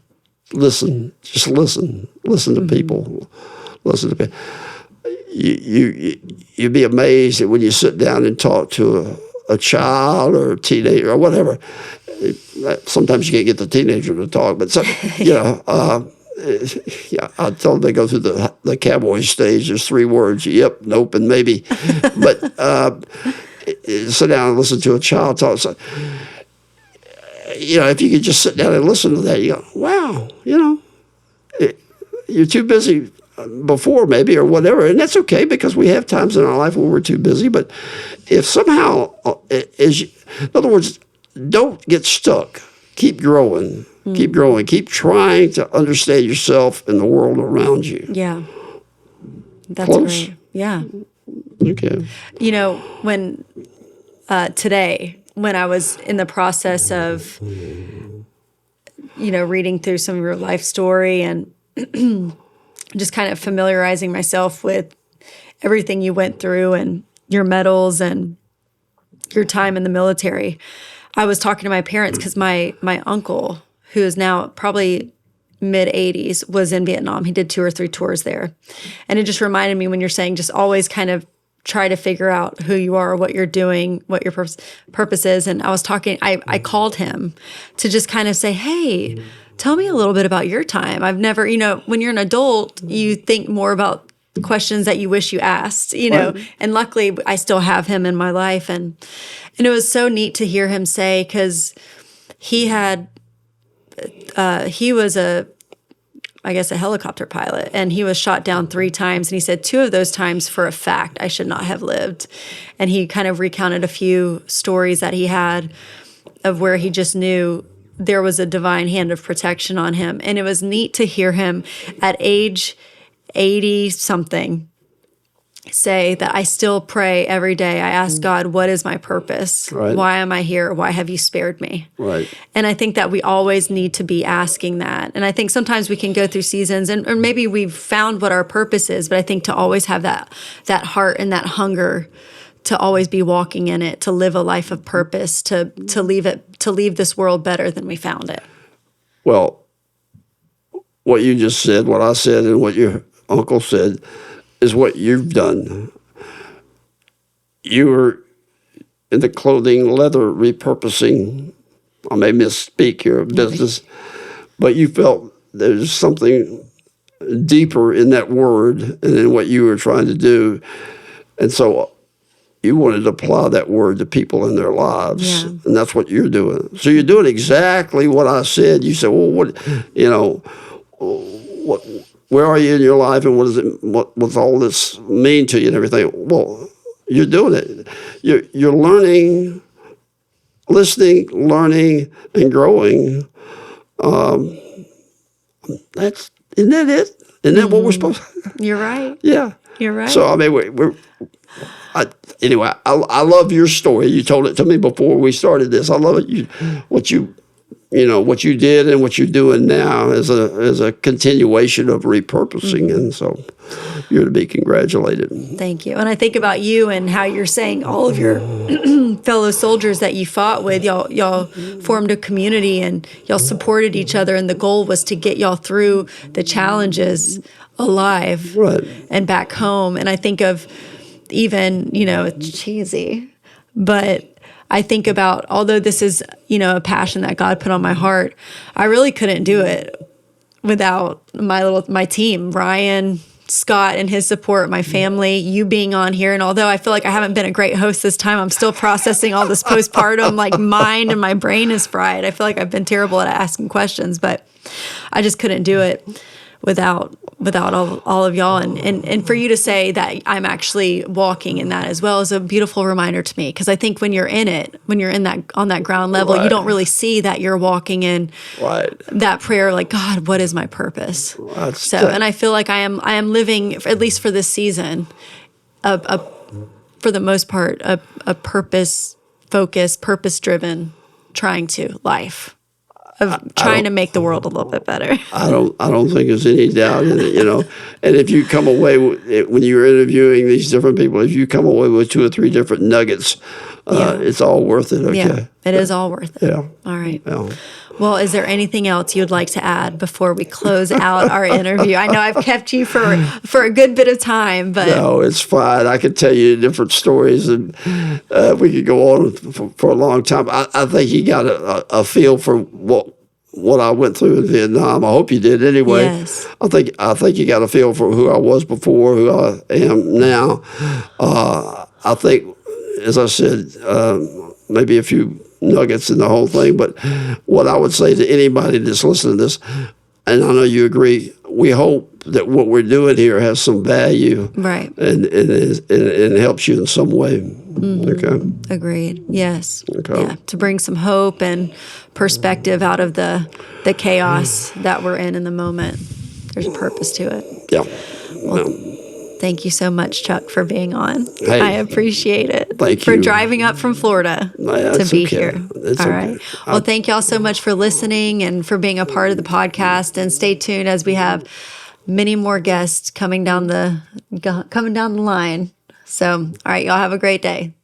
C: Listen to people. Listen to people. You'd be amazed that when you sit down and talk to a child or a teenager or whatever, sometimes you can't get the teenager to talk, but I told them they go through the cowboy stage. There's 3 words: yep, nope, and maybe. But sit down and listen to a child talk. So, if you could just sit down and listen to that, you go, wow, you're too busy before maybe or whatever, and that's okay because we have times in our life where we're too busy. But if somehow, in other words, don't get stuck. Keep growing. Keep growing. Keep trying to understand yourself and the world around you.
B: Yeah. That's
C: Close?
B: great. Yeah.
C: Okay.
B: When today, when I was in the process of, reading through some of your life story and just kind of familiarizing myself with everything you went through and your medals and your time in the military, I was talking to my parents because my uncle, who is now probably mid-80s, was in Vietnam. He did 2 or 3 tours there. And it just reminded me when you're saying just always kind of try to figure out who you are, what you're doing, what your purpose is. And I was talking, I called him to just kind of say, hey, tell me a little bit about your time. I've never, when you're an adult, you think more about questions that you wish you asked,
C: Right.
B: And luckily I still have him in my life. And it was so neat to hear him say, because he was a helicopter pilot, and he was shot down 3 times. And he said 2 of those times, for a fact, I should not have lived. And he kind of recounted a few stories that he had of where he just knew there was a divine hand of protection on him. And it was neat to hear him at age 80 something say that I still pray every day. I ask God, what is my purpose?
C: Right.
B: Why am I here? Why have you spared me?
C: Right.
B: And I think that we always need to be asking that. And I think sometimes we can go through seasons or maybe we've found what our purpose is, but I think to always have that heart and that hunger to always be walking in it, to live a life of purpose, to leave this world better than we found it.
C: Well, what you just said, what I said, and what your uncle said is what you've done. You were in the clothing, leather repurposing, I may misspeak here, business, but you felt there's something deeper in that word and in what you were trying to do. And so you wanted to apply that word to people in their lives.
B: Yeah.
C: And that's what you're doing. So you're doing exactly what I said. You said, well, where are you in your life, and what's all this mean to you and everything? Well, you're doing it. You're learning, listening, learning, and growing. Isn't that it? Isn't that what we're supposed to?
B: You're right.
C: Yeah.
B: You're right.
C: So, I mean, anyway, I love your story. You told it to me before we started this. I love it. What you did and what you're doing now is a continuation of repurposing.
B: Mm-hmm.
C: And so you're to be congratulated.
B: Thank you. And I think about you and how you're saying all of your fellow soldiers that you fought with, y'all formed a community and y'all supported each other. And the goal was to get y'all through the challenges alive and back home. And I think of even, it's cheesy, but I think about, although this is, a passion that God put on my heart, I really couldn't do it without my team, Ryan, Scott and his support, my family, you being on here. And although I feel like I haven't been a great host this time, I'm still processing all this postpartum, like mind and my brain is fried. I feel like I've been terrible at asking questions, but I just couldn't do it without all of y'all. And for you to say that I'm actually walking in that as well is a beautiful reminder to me. Because I think when you're in it, when you're in that, on that ground level, you don't really see that you're walking in that prayer, like, God, what is my purpose? And I feel like I am living, at least for this season, for the most part, a purpose-focused, purpose-driven, trying to life. Of trying to make the world a little bit better.
C: I don't think there's any doubt in it, And if you come away when you're interviewing these different people, if you come away with 2 or 3 different nuggets, it's all worth it. Okay.
B: Yeah, it is all worth it.
C: Yeah.
B: All right.
C: Yeah.
B: Well, is there anything else you'd like to add before we close out our interview? I know I've kept you for a good bit of time, but
C: no, it's fine. I could tell you different stories, and we could go on for a long time. I think you got a feel for what I went through in Vietnam. I hope you did anyway.
B: Yes.
C: I think you got a feel for who I was before, who I am now. I think, as I said, maybe a few nuggets in the whole thing, but what I would say to anybody that's listening to this, and I know you agree, we hope that what we're doing here has some value,
B: right,
C: and helps you in some way.
B: Mm-hmm.
C: Okay.
B: Agreed. Yes.
C: Okay.
B: Yeah. To bring some hope and perspective out of the chaos that we're in the moment. There's a purpose to it.
C: Yeah.
B: Well, thank you so much, Chuck, for being on.
C: Hey,
B: I appreciate it.
C: Thank
B: for
C: you.
B: driving up from Florida to be here.
C: It's
B: all
C: okay.
B: right. Well, thank y'all so much for listening and for being a part of the podcast. And stay tuned as we have many more guests coming down the line. So, all right, y'all have a great day.